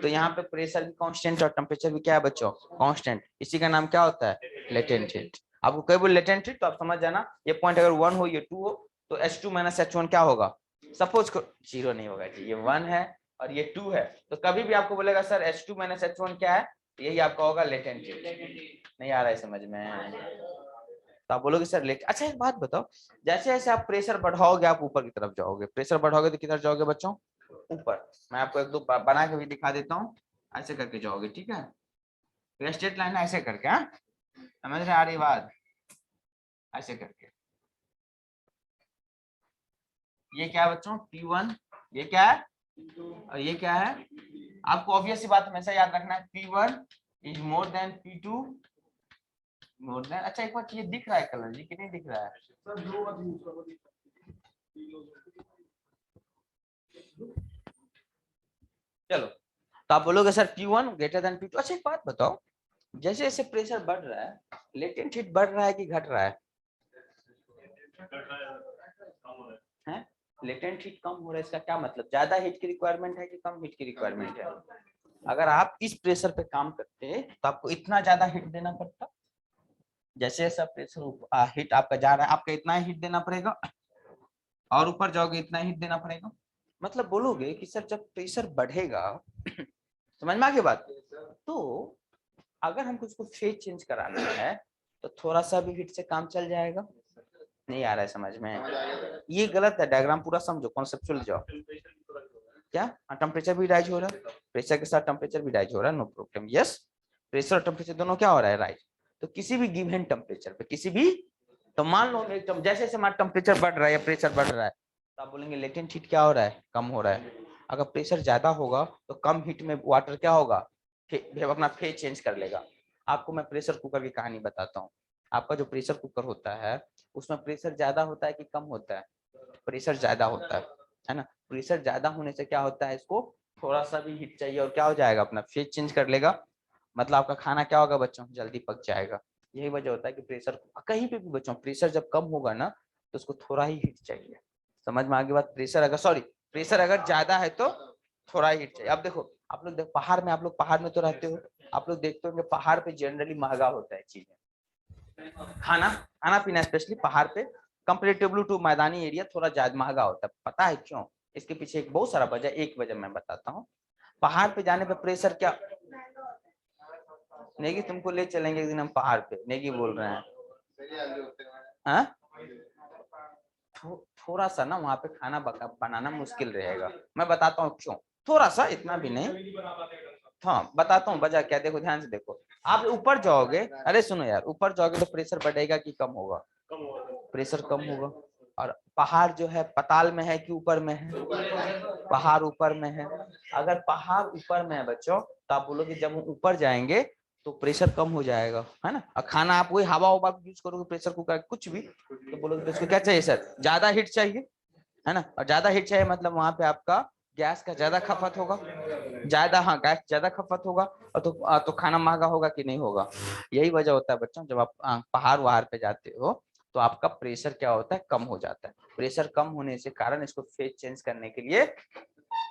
तो यहाँ पे प्रेशर भी कांस्टेंट और टेम्परेचर भी क्या है बच्चों, कांस्टेंट, इसी का नाम क्या होता है, लेटेंट हीट। आपको कई बोल लेटेंट हीट तो आप समझ जाना, ये पॉइंट अगर 1 हो ये 2 हो तो H2 माइनस H1 क्या होगा, सपोज जीरो नहीं होगा जी, ये 1 है और ये 2 है, तो कभी भी आपको बोलेगा सर H2 माइनस H1 क्या है, तो यही आपका होगा लेटेंट हीट। नहीं आ रहा है समझ में? तो आप बोलोगे सर लेट, अच्छा एक बात बताओ, जैसे जैसे आप प्रेशर बढ़ाओगे आप ऊपर की तरफ जाओगे, प्रेशर बढ़ाओगे तो किधर जाओगे बच्चों, ऊपर। मैं आपको एक दो बना के भी दिखा देता हूँ, ऐसे करके जाओगे, ठीक है, तो स्ट्रेट लाइन ऐसे करके, हाँ समझ रहे आ रही बात, ऐसे करके। ये क्या है बच्चों, P1, ये क्या है और ये क्या है, आपको ऑब्वियस सी बात हमेशा याद रखना है, P1 is more than P2 more than, अच्छा एक बार ये दिख रहा है कलर जी कि नहीं दिख रहा है? चलो, तो आप बोलोगे sir P1 greater than P2। अच्छा एक बात बताओ, जैसे जैसे प्रेशर बढ़ रहा है लेटेंट हीट बढ़ रहा है कि घट रहा है? हैं? लेटेंट हीट कम हो रहा है, इसका क्या मतलब, ज्यादा हीट की रिक्वायरमेंट है कि कम हीट की रिक्वायरमेंट है? अगर आप इस प्रेशर पे काम करते तो आपको इतना ज्यादा हीट देना पड़ता, जैसे जैसा प्रेशर हीट आपका जा रहा है आपका इतना हीट देना पड़ेगा, और ऊपर जाओगे इतना हीट देना पड़ेगा। मतलब बोलोगे कि सर जब प्रेशर बढ़ेगा समझ में आ गई बात, तो अगर हमको उसको फेज चेंज कराना है तो थोड़ा सा भी हीट से काम चल जाएगा। नहीं आ रहा है समझ में? ये गलत है, डायग्राम पूरा समझो, कॉन्सेप्चुअल जाओ। क्या टेम्परेचर भी राइज हो रहा है, प्रेशर के साथ टेम्परेचर भी राइज हो रहा है, नो प्रॉब्लम, यस प्रेशर और टेम्परेचर दोनों क्या हो रहा है, राइज। तो किसी भी गिवन टेम्परेचर पे किसी भी, तो मान लो एकदम जैसे जैसे हमारा टेम्परेचर बढ़ रहा है या प्रेशर बढ़ रहा है तो आप बोलेंगे लेटेंट हीट क्या हो रहा है, कम हो रहा है। अगर प्रेशर ज्यादा होगा तो कम हीट में वाटर क्या होगा, अपना फेज चेंज कर लेगा। आपको मैं प्रेशर कुकर की कहानी बताता हूँ। आपका जो प्रेशर कुकर होता है उसमें प्रेशर ज्यादा होता है कि कम होता है, प्रेशर ज्यादा होता है ना। प्रेशर ज्यादा होने से क्या होता है, इसको थोड़ा सा भी हीट चाहिए और क्या हो जाएगा, अपना फेज चेंज कर लेगा, मतलब आपका खाना क्या होगा बच्चों, जल्दी पक जाएगा। यही वजह होता है कि प्रेशर कहीं पे भी बच्चों प्रेशर जब कम होगा ना तो उसको थोड़ा ही हीट चाहिए। समझ में आगे बात, प्रेशर अगर प्रेशर अगर ज्यादा है तो थोड़ा हीट चाहिए। अब देखो आप लोग पहाड़ में, आप लोग पहाड़ में तो रहते हो, आप लोग देखते होंगे पहाड़ पे जनरली महंगा होता है चीजें, खाना खाना पीना स्पेशली पहाड़ पे कंपेरेटिवली टू मैदानी एरिया थोड़ा ज्यादा महंगा होता है। पता है क्यों? इसके पीछे एक बहुत सारा वजह, एक वजह मैं बताता हूँ। पहाड़ पे जाने पे प्रेशर क्या, नेगी तुमको ले चलेंगे एक दिन हम पहाड़ पे, नेगी बोल रहे हैं हाँ? थोड़ा सा ना वहाँ पे खाना बनाना मुश्किल रहेगा, मैं बताता हूँ क्यों, थोड़ा सा, इतना भी नहीं। हाँ बताता हूँ वजह क्या, देखो ध्यान से देखो, आप ऊपर जाओगे, अरे सुनो यार, ऊपर जाओगे तो प्रेशर बढ़ेगा कि कम होगा, प्रेशर कम होगा। और पहाड़ जो है पताल में है कि ऊपर में है, पहाड़ ऊपर में है। अगर पहाड़ ऊपर में है बच्चों तो आप बोलोगे जब हम ऊपर जाएंगे तो प्रेशर कम हो जाएगा, है ना। और खाना आप वही हवा उवा यूज करोगे, प्रेशर कुकर कुछ भी, तो बोलोगे तो इसको क्या चाहिए सर, ज्यादा हीट चाहिए, है ना। और ज्यादा हीट चाहिए मतलब वहां पे आपका गैस का ज्यादा खपत होगा, ज्यादा, हाँ गैस ज्यादा खपत होगा, और तो खाना महंगा होगा कि नहीं होगा। यही वजह होता है बच्चों, जब आप पहाड़ वहाड़ पे जाते हो तो आपका प्रेशर क्या होता है, कम हो जाता है। प्रेशर कम होने से कारण इसको फेज चेंज करने के लिए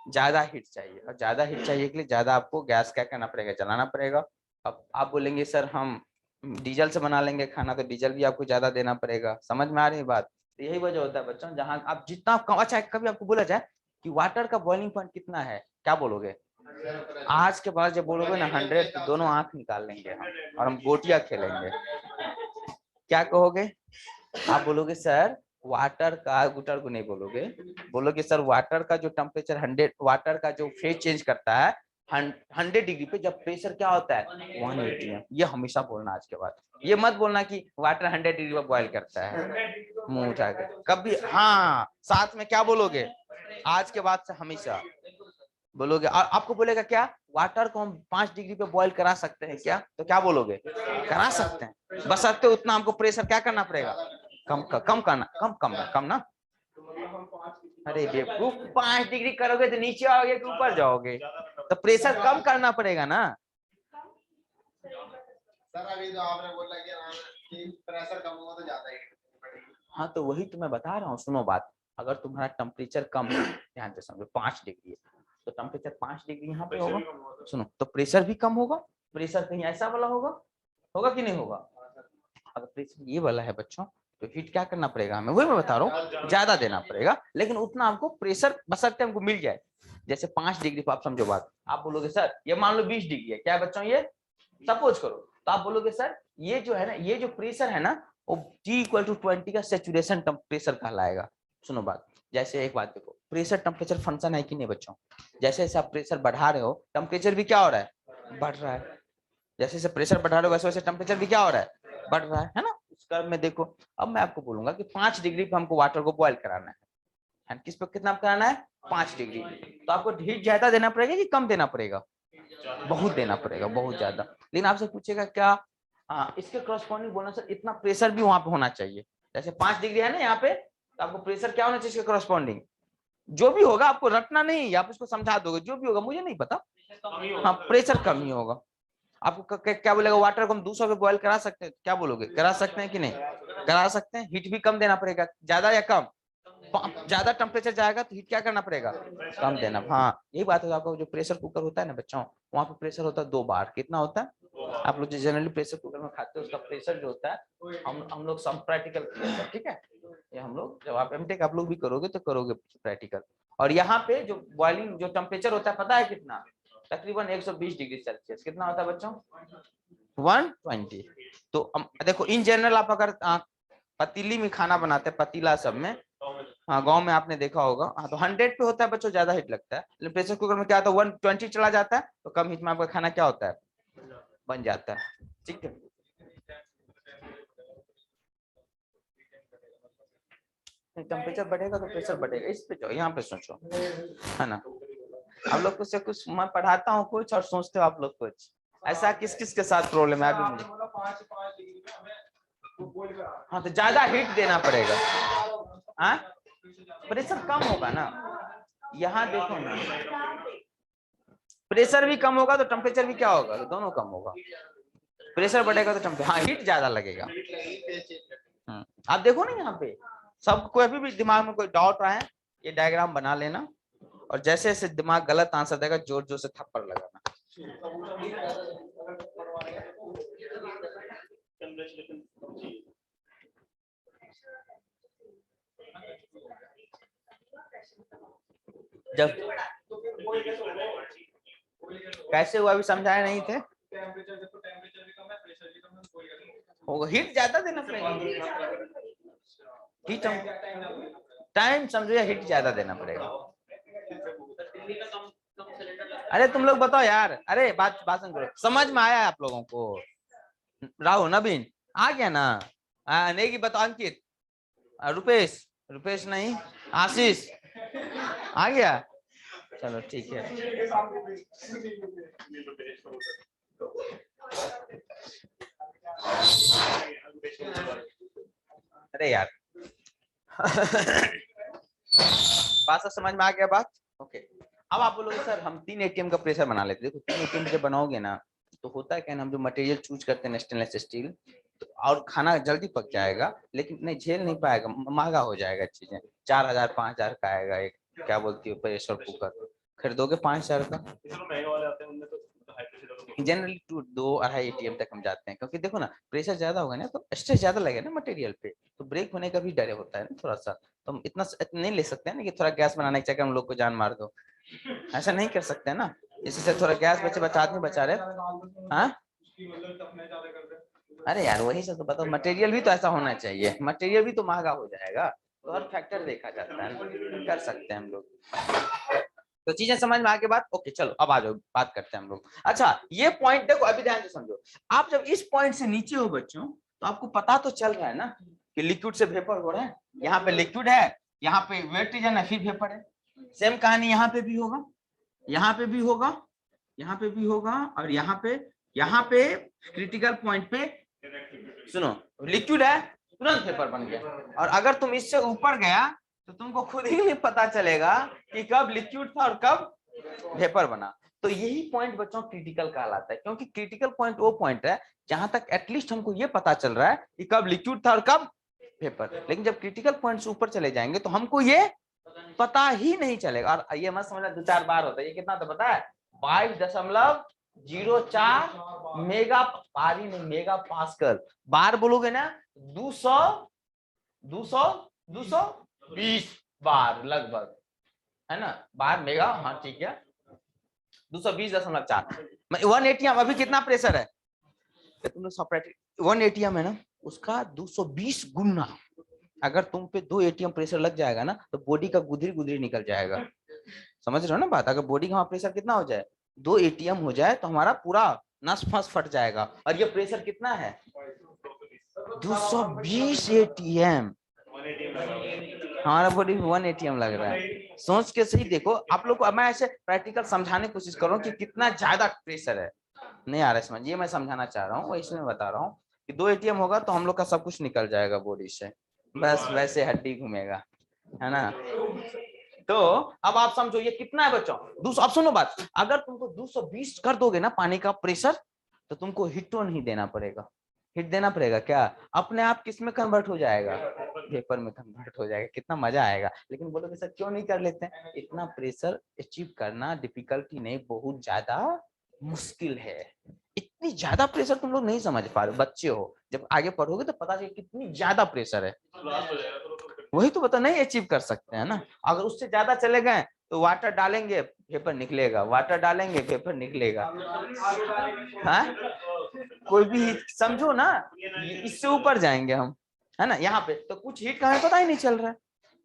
ज्यादा हीट चाहिए, और ज्यादा हीट चाहिए के लिए ज्यादा आपको गैस क्या करना पड़ेगा, जलाना पड़ेगा। अब आप बोलेंगे सर हम डीजल से बना लेंगे खाना, तो डीजल भी आपको ज्यादा देना पड़ेगा। समझ में आ रही है बात? तो यही वजह होता है बच्चों, जहाँ आप जितना कम, अच्छा कभी आपको बोला जाए कि वाटर का बॉइलिंग पॉइंट कितना है, क्या बोलोगे? आज के बाद जब बोलोगे ना 100 तो दोनों आंख निकाल लेंगे हम, और हम गोटियां खेलेंगे। क्या कहोगे? आप बोलोगे सर वाटर का, गुटर को नहीं बोलोगे, बोलोगे सर वाटर का जो टेम्परेचर 100, वाटर का जो फेज चेंज करता है 100 डिग्री पे, जब प्रेशर क्या होता है 180 है। ये हमेशा बोलना आज के बाद, ये मत बोलना कि वाटर 100 डिग्री पे बॉयल करता है, मुंह उठा के कभी, हाँ साथ में क्या बोलोगे, आज के बाद से हमेशा बोलोगे। और आपको बोलेगा क्या, वाटर को हम 5 डिग्री पे बॉईल करा सकते हैं क्या, तो क्या बोलोगे, करा सकते हैं, बशर्ते उतना हमको प्रेशर क्या करना पड़ेगा, कम ना। अरे बेवकूफ, 5 डिग्री करोगे तो नीचे आओगे कि ऊपर जाओगे? तो प्रेशर कम करना पड़ेगा ना। सर अभी तो आपने बोला कि प्रेशर कम होगा तो ज्यादा हीट पड़ेगी। हाँ तो वही तो मैं बता रहा हूँ, सुनो बात। अगर तुम्हारा टेम्परेचर कम है, ध्यान से समझो, 5 डिग्री है, तो टेम्परेचर 5 डिग्री यहाँ पे होगा, सुनो, तो प्रेशर भी कम होगा। प्रेशर कहीं ऐसा वाला होगा कि नहीं होगा? अगर प्रेशर ये वाला है बच्चों, तो हीट क्या करना पड़ेगा हमें, वही मैं बता रहा हूँ, ज्यादा देना पड़ेगा, लेकिन उतना आपको प्रेशर बशर्ते हमको मिल जाए। जैसे 5 डिग्री पर आप समझो बात, आप बोलोगे सर ये मान लो 20 डिग्री है, क्या है बच्चों ये, सपोज करो, तो आप बोलोगे सर ये जो है ना, ये जो प्रेशर है ना, वो T=20 का सैचुरेशन टेम्परेचर कहलाएगा। सुनो बात, जैसे एक बात देखो, प्रेशर टेम्परेचर फंक्शन है कि नहीं बच्चों? जैसे जैसे आप प्रेशर बढ़ा रहे हो, टेम्परेचर भी क्या हो रहा है, बढ़ रहा है। जैसे जैसे प्रेशर बढ़ा रहे हो, वैसे वैसे टेम्परेचर भी क्या हो रहा है, बढ़ रहा है ना। उस कर्व में देखो, अब मैं आपको बोलूंगा कि 5 डिग्री पे हमको वाटर को बॉयल कराना है, किस पे कितना कराना है, 5 डिग्री। तो आपको हीट ज्यादा देना पड़ेगा कि कम देना पड़ेगा? बहुत देना पड़ेगा, बहुत ज्यादा। लेकिन आपसे पूछेगा क्या, इसके करस्पॉन्डिंग बोलना सर इतना प्रेशर भी वहां पे होना चाहिए। जैसे 5 डिग्री है ना यहाँ पे, तो आपको प्रेशर क्या होना चाहिए इसके करस्पॉन्डिंग? जो भी होगा आपको रटना नहीं, आप उसको समझा दोगे, जो भी होगा मुझे नहीं पता, हाँ प्रेशर कम ही होगा। आपको क्या बोलेगा, वाटर को हम 200 पे बॉयल करा सकते हैं, क्या बोलोगे, करा सकते हैं कि नहीं? करा सकते हैं। हीट भी कम देना पड़ेगा, ज्यादा या कम? ज्यादा टेम्परेचर जाएगा तो हीट क्या करना पड़ेगा, कम देना। हाँ यही बात है। आपका जो प्रेशर कुकर होता है ना बच्चों, वहाँ पे प्रेशर होता है 2 बार। कितना होता है? आप लोग जो जनरली प्रेशर कुकर में खाते हो, उसका प्रेशर जो होता है, हम लोग सब प्रैक्टिकल किया, ठीक है, ये हम लोग जब आप एमटेक आप लोग भी करोगे तो करोगे प्रैक्टिकल। और यहाँ पे जो बॉइलिंग जो टेम्परेचर होता है पता है कितना, तकरीबन 120 डिग्री सेल्सियस। कितना होता है बच्चों, 120। तो देखो इन जनरल आप अगर पतीली में खाना बनाते हैं, पतीला सब में, हाँ गांव में आपने देखा होगा, हाँ तो 100 पे होता है बच्चों, ज्यादा हीट लगता है। लेकिन प्रेशर कुकर में क्या होता है, 120 चला जाता है, तो कम हीट में आपका खाना क्या होता है, बन जाता है। ठीक है, टेम्परेचर बढ़ेगा तो प्रेशर बढ़ेगा, इस पे जाओ, यहाँ पे सोचो, है ना। आप लोग से कुछ मैं पढ़ाता हूँ कुछ और सोचते हो आप लोग कुछ। ऐसा किस किस के साथ प्रॉब्लम है अभी मुझे? हाँ तो ज्यादा हीट देना पड़ेगा, हाँ प्रेशर कम होगा ना। यहाँ देखो ना, प्रेशर भी कम होगा तो टेम्परेचर भी क्या होगा, तो दोनों कम होगा। प्रेशर बढ़ेगा तो टेम्परेचर, हाँ हीट ज्यादा लगेगा। आप देखो ना यहाँ पे, सब कोई अभी भी दिमाग में कोई डाउट रहा है, ये डायग्राम बना लेना, और जैसे जैसे दिमाग गलत आंसर देगा जोर जोर से थप्पड़ लगाना। जब कैसे हुआ अभी समझाए नहीं थे, होगा हीट ज्यादा देना पड़ेगा, हीट टाइम समझो या हीट ज्यादा देना पड़ेगा। अरे तुम लोग बताओ यार, अरे बात भाषण करो, समझ में आया आप लोगों को? राहुल नवीन आ गया ना, नहीं बताओ, अंकित, रुपेश, रुपेश नहीं, आशीष आ गया, चलो ठीक है। अरे यार बात समझ में आ गया बात, ओके। अब आप बोलोगे सर हम 3 ATM का प्रेशर बना लेते। देखो 3 ATM जब बनाओगे ना, तो होता है क्या ना, हम जो मटेरियल चूज करते हैं स्टेनलेस स्टील, तो और खाना जल्दी पक जाएगा, लेकिन नहीं झेल नहीं पाएगा, महंगा हो जाएगा चीजें, 4000 5000 का आएगा एक, क्या बोलती हो, प्रेशर कुकर खरीदोगे 5000 का। जनरली 2-2.5 ATM तक हम जाते हैं, क्योंकि देखो ना प्रेशर ज्यादा होगा ना तो स्ट्रेस ज्यादा लगेगा ना मटेरियल पे, तो ब्रेक होने का भी डर होता है ना थोड़ा सा। तो हम इतना नहीं ले सकते हैं ना कि थोड़ा गैस बनाने के चक्कर हम लोग को जान मार दो, ऐसा नहीं कर सकते ना। इसी से थोड़ा गैस बचे, बचा नहीं बचा रहे, हाँ अरे यार वही सब तो बताओ, मटेरियल भी तो ऐसा होना चाहिए, मटेरियल भी तो महंगा हो जाएगा, तो हर फैक्टर देखा जाता है, कर सकते हैं हम लोग। तो चीजें समझ में आके बात, ओके चलो अब आ जाओ बात करते हैं हम लोग। अच्छा ये पॉइंट देखो, अभी ध्यान से समझो, आप जब इस पॉइंट से नीचे हो बच्चों, तो आपको पता तो चल रहा है ना कि लिक्विड से वेपर हो रहा है, यहाँ पे लिक्विड है, यहाँ पे वेट है, फिर वेपर है। सेम कहानी यहाँ पे भी होगा, यहाँ पे भी होगा, यहाँ पे भी होगा, और यहाँ पे क्रिटिकल पॉइंट पे सुनो लिक्विड है, तुरंत वेपर बन गया। और अगर तुम इससे ऊपर गया तो तुमको खुद ही नहीं पता चलेगा कि कब लिक्विड था और कब वेपर बना। तो यही पॉइंट बच्चों क्रिटिकल कहलाता है, क्योंकि क्रिटिकल पॉइंट वो पॉइंट है जहां तक एटलीस्ट हमको ये पता चल रहा है कि कब लिक्विड था और कब वेपर। लेकिन जब क्रिटिकल पॉइंट से ऊपर चले जाएंगे तो हमको ये पता ही नहीं चलेगा। और ये मत समझना 2-4 बार होता है, ये कितना तो पता है 22.04 मेगा बार ही नहीं मेगा पास्कल। बार बोलोगे ना 220 बार लगभग, है ना, बार मेगा, हाँ ठीक है 220.4। 1 एटीएम अभी कितना प्रेशर है तुम लोग सेपरेट, 1 एटीएम है ना, उसका 220 गुना। अगर तुम पे 2 एटीएम प्रेशर लग जाएगा ना तो बॉडी का गुदरी गुदरी निकल जाएगा। समझ रहे हो ना बात? अगर बॉडी का प्रेशर कितना हो जाए 2 एटीएम हो जाए तो हमारा पूरा नस फंस फट जाएगा। और ये प्रेशर कितना है 220 एटीएम। हमारा बॉडी 1 एटीएम लग रहा है। सोच के सही देखो आप लोग को। मैं ऐसे प्रैक्टिकल समझाने की कोशिश कर रहा हूँ कि कितना ज्यादा प्रेशर है। नहीं आ रहा है समझ, ये मैं समझाना चाह रहा हूँ, इसमें बता रहा हूँ कि 2 एटीएम होगा तो हम लोग का सब कुछ निकल जाएगा बॉडी से, बस वैसे हड्डी घूमेगा, है ना। तो अब आप समझो ये कितना है बच्चों 200। अब सुनो बात, अगर तुमको 220 कर दोगे ना पानी का प्रेशर तो तुमको हिट तो नहीं देना पड़ेगा। हिट देना पड़ेगा क्या? अपने आप किस में कन्वर्ट हो जाएगा? वेपर में कन्वर्ट हो जाएगा। कितना मजा आएगा। लेकिन बोलोगे सर क्यों नहीं कर लेते हैं? इतना प्रेशर अचीव करना डिफिकल्टी नहीं, बहुत ज्यादा मुश्किल है। इतनी ज्यादा प्रेशर तुम लोग नहीं समझ पा रहे, बच्चे हो, जब आगे पढ़ोगे तो पता चलेगा कितनी ज्यादा प्रेशर है। वही तो बता, नहीं अचीव कर सकते हैं ना। अगर उससे ज्यादा चले गए तो वाटर डालेंगे वेपर निकलेगा, वाटर डालेंगे वेपर निकलेगा। हाँ कोई भी समझो ना, इससे ऊपर जाएंगे हम, है ना। यहाँ पे तो कुछ हीट का हमें पता ही नहीं चल रहा है,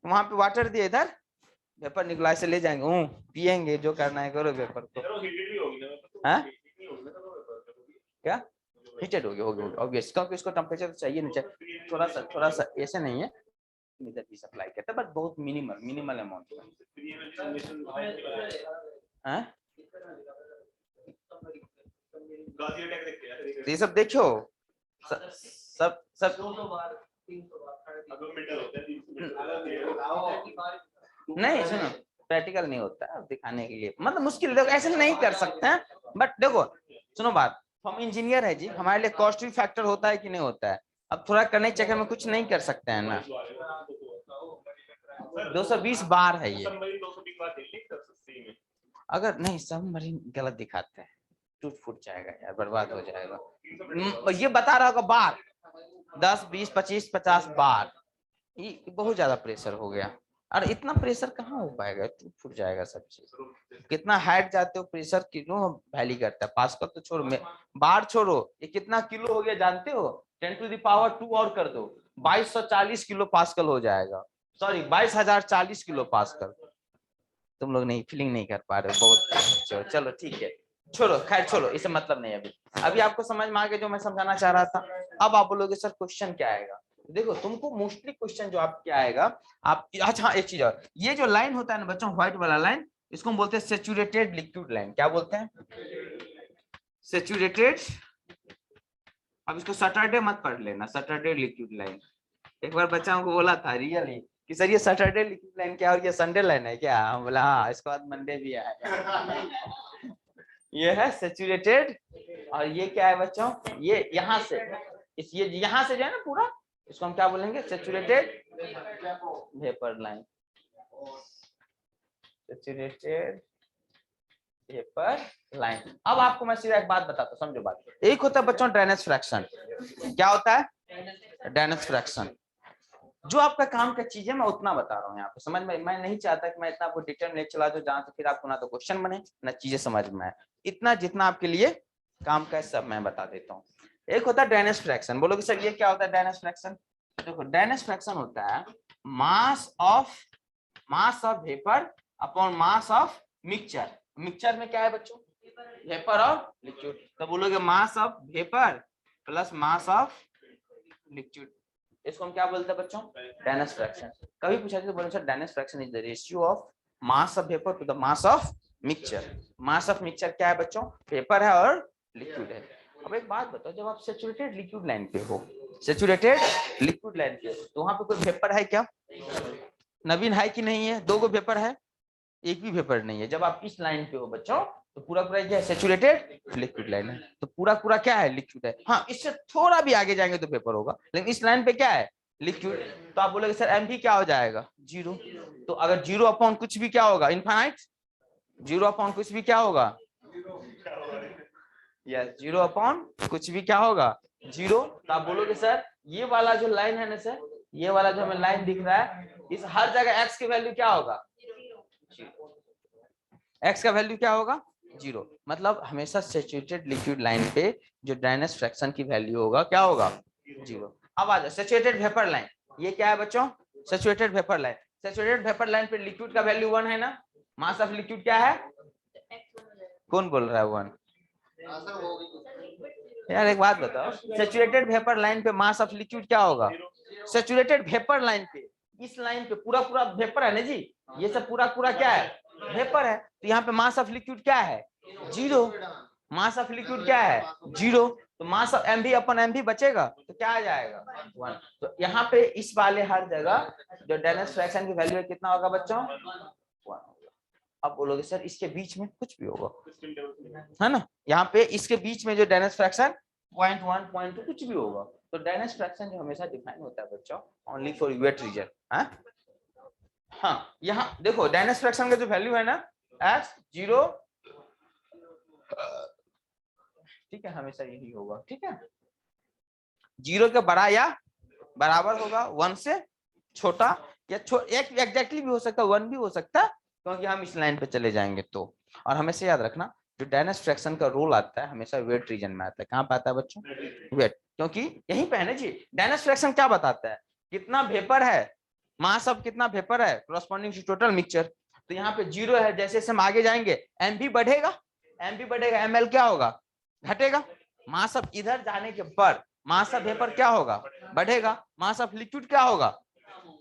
वहां पे वाटर दिए, इधर वेपर निकला, ऐसे ले जाएंगे पियेंगे, जो करना है करो वेपर को। हाँ क्या हीटेड होगी ऑब्वियस, क्योंकि उसको टेम्परेचर चाहिए नहीं चाहिए, थोड़ा सा ऐसे नहीं है, इधर भी सप्लाई करता है बट बहुत मिनिमल अमाउंट में। ये सब देखो, सब नहीं सुनो, प्रैक्टिकल नहीं होता है दिखाने के लिए, मतलब मुश्किल, देखो ऐसे नहीं कर सकते हैं। बट देखो सुनो बात, हम इंजीनियर है जी, हमारे लिए कॉस्ट भी फैक्टर होता है कि नहीं होता है। अब थोड़ा करने के चक्कर में कुछ नहीं कर सकते हैं ना। 220 बार है ये। अगर नहीं सबमरीन गलत दिखाते हैं, टूट फूट जाएगा यार, बर्बाद हो जाएगा। ये बता रहा होगा बार 10 20 25 50 बार, ये बहुत ज्यादा प्रेशर हो गया। और इतना प्रेशर कहाँ हो पाएगा, टूट फूट जाएगा सब चीज। कितना हाइट जाते हो प्रेशर किलो वैली करता है। पास्कल तो छोड़ो, बार छोड़ो, ये कितना किलो हो गया जानते हो? 10⁻² और कर दो 2240 किलो पास्कल हो जाएगा। Sorry 22,040 kilo pascal. तुम लोग नहीं फीलिंग नहीं कर पा रहे हो, बहुत चलो ठीक है, छोड़ो, खैर छोड़ो, इसे मतलब नहीं। अभी आपको समझ में आ गया जो मैं समझाना चाह रहा था। अब आप बोलोगे सर क्वेश्चन क्या आएगा? देखो तुमको मोस्टली क्वेश्चन जो आप क्या आएगा, आप अच्छा एक चीज और, ये जो लाइन होता है ना बच्चों व्हाइट वाला लाइन, इसको हम बोलते हैं सैचुरेटेड लिक्विड लाइन। क्या बोलते हैं? सैचुरेटेड। अब इसको सैटरडे मत पढ़ लेना, सैटरडे लिक्विड लाइन। एक बार बच्चों को बोला था रियली कि सर ये सैटरडे लिक्विड लाइन क्या और ये संडे लाइन है क्या? हम बोला हाँ, इसके बाद मंडे भी आएगा। ये है सैचुरेटेड, और ये क्या है बच्चों, ये यहाँ से इस ये यहाँ से जो है ना पूरा, इसको हम क्या बोलेंगे? Saturated vapour line. Saturated vapour line. अब आपको मैं सीधा एक बात बताता हूँ, समझो बात। एक होता है बच्चों ड्रेनेज फ्रैक्शन। क्या होता है? Drainage fraction. जो आपका काम का चीज है मैं उतना बता रहा हूँ यहाँ पे, समझ में। मैं नहीं चाहता कि मैं इतना आपको डिटेल में चला दो जहाँ तो फिर आपको ना तो क्वेश्चन बने ना चीजें समझ में आए। इतना जितना आपके लिए काम का है सब मैं बता देता हूँ। एक होता है ड्रेनेज फ्रैक्शन। बोलोगे सर ये क्या होता है ड्रेनेज फ्रैक्शन? देखो ड्रेनेज फ्रैक्शन होता है mass of vapour upon mass of mixture. Mixture में क्या है बच्चों? वेपर और लिक्विड। तो बोलोगे mass of vapour plus mass of liquid, इसको हम क्या बोलते हैं बच्चों? Drainage fraction. कभी पूछा तो बोलो sir drainage fraction is the ratio of mass of vapour to the mass of mixture. Mass of mixture क्या है बच्चों? वेपर है और लिक्विड है। अब एक बात बताओ, जब आप सैचुरेटेड लिक्विड लाइन पे हो, सैचुरेटेड लिक्विड लाइन पे, तो वहां पे कोई वेपर है क्या? नवीन है कि नहीं है? 2 वेपर है, एक भी वेपर नहीं है। जब आप इस लाइन पे हो बच्चों, तो पूरा पूरा क्या है? सैचुरेटेड लिक्विड लाइन है, तो पूरा पूरा क्या है? लिक्विड है। हाँ, इससे थोड़ा भी आगे जाएंगे तो वेपर होगा, लेकिन इस लाइन पे क्या है? लिक्विड। तो आप बोलोगे सर एम भी क्या हो जाएगा? 0। तो अगर 0 अपॉन कुछ भी क्या होगा? इनफाइनाइट। 0 अपॉन कुछ भी क्या होगा? यस, 0 अपॉन कुछ भी क्या होगा? 0। तो आप बोलोगे सर ये वाला जो लाइन है ना सर, ये वाला जो हमें लाइन दिख रहा है, इस हर जगह एक्स की वैल्यू क्या होगा? एक्स का वैल्यू क्या होगा? 0। मतलब हमेशा सैचुरेटेड लिक्विड लाइन पे जो ड्राइनेस फ्रैक्शन की वैल्यू होगा क्या होगा? 0। अब आ जाओ सैचुरेटेड वेपर लाइन। ये क्या है बच्चों? Saturated vapour line. Saturated vapour line पे लिक्विड का वैल्यू 1 है ना? मास ऑफ लिक्विड क्या है? कौन बोल रहा है 1? यार एक बात बताओ, सैचुरेटेड वेपर लाइन पे मास ऑफ लिक्विड क्या होगा? सैचुरेटेड वेपर लाइन पे, इस लाइन पे पूरा पूरा वेपर है ना जी, ये सब पूरा पूरा क्या है? वेपर है। तो यहाँ पे मास ऑफ लिक्विड क्या है? 0। मास ऑफ लिक्विड क्या है? 0। तो मास ऑफ एम भी अपन एम भी बचेगा, तो क्या आ जाएगा? 1। तो यहाँ पे इस वाले हर जगह जो डायनेमिक फ्रैक्शन की वैल्यू है कितना होगा बच्चों? 1। अब बोलोगे सर इसके बीच में कुछ भी होगा, है ना? यहाँ पे इसके बीच में जो डायनेमिक फ्रैक्शन 0.1 0.2 कुछ भी होगा। तो डायनेमिक फ्रैक्शन जो हमेशा डिफाइन होता है बच्चों ओनली फॉर वेट रीजन। हाँ, यहाँ देखो डायनेमिक फ्रैक्शन का जो वैल्यू है ना x 0, ठीक है, हमेशा यही होगा। ठीक है, 0 के बड़ा या बराबर होगा, 1 से छोटा या एक एग्जैक्टली भी हो सकता है, 1 भी हो सकता है, क्योंकि हम इस लाइन पे चले जाएंगे तो। और हमेशा याद रखना जो डायनेमिक फ्रैक्शन का रोल आता है हमेशा वेट रीजन में आता है। कहाँ पे आता है बच्चों? वेट, क्योंकि यहीं पे है ना जी। डायनेमिक फ्रैक्शन क्या बताता है? कितना वेपर है, मास ऑफ कितना वेपर है कॉरस्पॉन्डिंग टू टोटल मिक्सचर। तो यहाँ पे 0 है, जैसे जैसे हम आगे जाएंगे एम भी बढ़ेगा, एम भी बढ़ेगा, एम एल क्या होगा? घटेगा। मास ऑफ इधर जाने के बाद मास ऑफ वेपर क्या होगा? बढ़ेगा। मास ऑफ लिक्विड क्या होगा?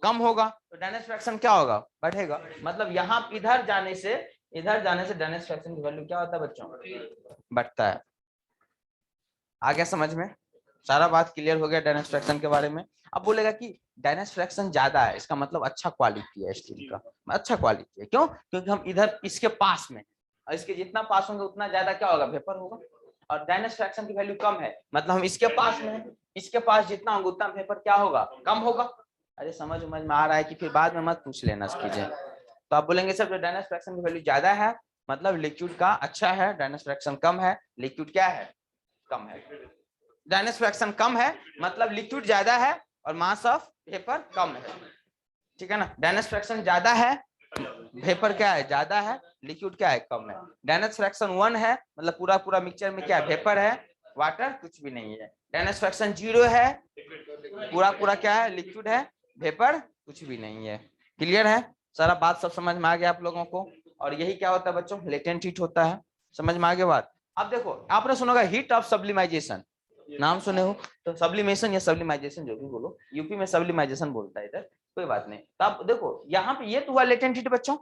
कम होगा। तो डायनेमिक फ्रैक्शन क्या होगा? बढ़ेगा। मतलब यहाँ इधर जाने से डायनेमिक फ्रैक्शन की वैल्यू क्या होता है बच्चों? बढ़ता है। आ गया समझ में? सारा बात क्लियर हो गया डायनेमिक फ्रैक्शन के बारे में। अब बोलेगा कि डायनेमिक फ्रैक्शन ज्यादा है, इसका मतलब अच्छा क्वालिटी है स्टील का। अच्छा क्वालिटी है, क्यों? क्योंकि हम इधर इसके पास में, और इसके जितना पास होंगे उतना ज्यादा क्या होगा? वेपर होगा। और डायनेमिक फ्रैक्शन की वैल्यू कम है, मतलब हम इसके पास में, इसके पास जितना होंगे उतना वेपर क्या होगा? कम होगा। अरे समझ में आ रहा है कि फिर बाद में मत पूछ लेना कीजिए। तो आप बोलेंगे सर जो डायनेमिक फ्रैक्शन की वैल्यू ज्यादा है मतलब लिक्विड का अच्छा है, डायनेमिक फ्रैक्शन कम है लिक्विड क्या है? कम है। डायनेमिक फ्रैक्शन कम है मतलब लिक्विड ज्यादा है और मास ऑफ वेपर कम है। ठीक है ना? डायनेमिक फ्रैक्शन ज्यादा है, वेपर क्या है? ज्यादा है, लिक्विड क्या है? कम है। डायनेमिक फ्रैक्शन 1 है मतलब पूरा पूरा मिक्सचर में क्या है? वेपर है, वाटर कुछ भी नहीं है। डायनेमिक फ्रैक्शन 0 है, पूरा पूरा क्या है? लिक्विड है, वेपर कुछ भी नहीं है। क्लियर है? सारा बात सब समझ में आ गया आप लोगों को? और यही क्या होता है बच्चों? लेटेंट हीट होता है। समझ में आ गया बात? अब देखो आपने सुना होगा हीट ऑफ सब्लिमाइजेशन, नाम सुने हो? तो सब्लिमेशन या सब्लिमाइजेशन जो भी बोलो, यूपी में सब्लिमाइजेशन बोलता है, इधर कोई बात नहीं। तो आप देखो यहाँ पे ये तो हुआ लेटेंट हीट बच्चों।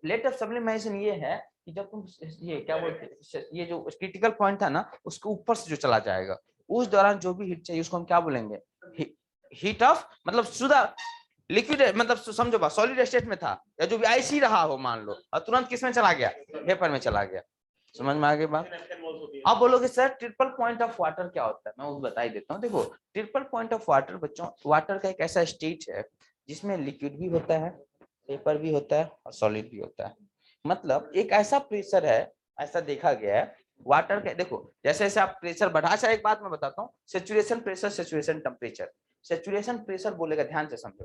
लेट ऑफ सब्लिमेशन ये है कि जब तुम ये क्या बोलते हैं, ये जो क्रिटिकल पॉइंट था ना उसके ऊपर से जो चला जाएगा उस दौरान जो भी हीट चाहिए उसको हम क्या बोलेंगे? हीट ऑफ मतलब सुधा लिक्विड, मतलब समझो बात सॉलिड स्टेट में था या जो भी आईसी रहा हो मान लो, और तुरंत किस में चला गया? वेपर में चला गया। समझ में आ गई बात? आप बोलोगे sir triple point of water क्या होता है? मैं वो बता ही देता हूँ। देखो ट्रिपल पॉइंट ऑफ वाटर बच्चों, वाटर का एक ऐसा स्टेट है जिसमें लिक्विड भी होता है, वेपर भी होता है और सॉलिड भी होता है। मतलब एक ऐसा प्रेशर है, ऐसा देखा गया है वाटर का। देखो जैसे जैसे आप प्रेशर बढ़ा, अच्छा एक बात मैं बताता हूँ, saturation pressure, saturation temperature. Saturation pressure बोलेगा, ध्यान से समझो।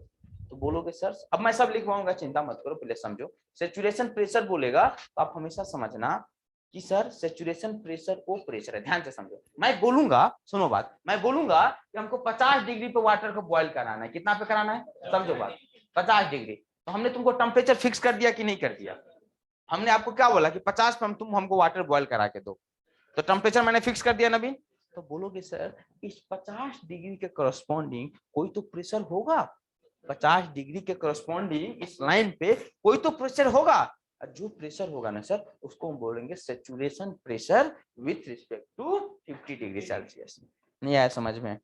तो बोलोगे सर, अब मैं सब लिखवाऊंगा चिंता मत करो, पहले समझो। सेचुरेशन प्रेशर बोलेगा तो आप हमेशा समझना कि सर सेचुरेशन प्रेशर वो प्रेशर है। ध्यान से समझो, मैं बोलूंगा, सुनो बात, मैं बोलूंगा कि हमको 50 डिग्री पे वाटर को बॉईल कराना है। कितना पे कराना है? समझो बात, 50 डिग्री। तो हमने तुमको टेम्परेचर फिक्स कर दिया कि नहीं कर दिया? हमने आपको क्या बोला कि 50 पे तुम हमको वाटर बॉईल करा के दो, तो टेम्परेचर मैंने फिक्स कर दिया नवीन। तो बोलोगे सर इस 50 डिग्री के करस्पॉन्डिंग कोई तो प्रेशर होगा, 50 डिग्री के करस्पॉन्डिंग इस लाइन पे कोई तो प्रेशर होगा। और जो प्रेशर होगा ना सर उसको हम बोलेंगे saturation pressure with respect to 50 degree Celsius. नहीं आया समझ में?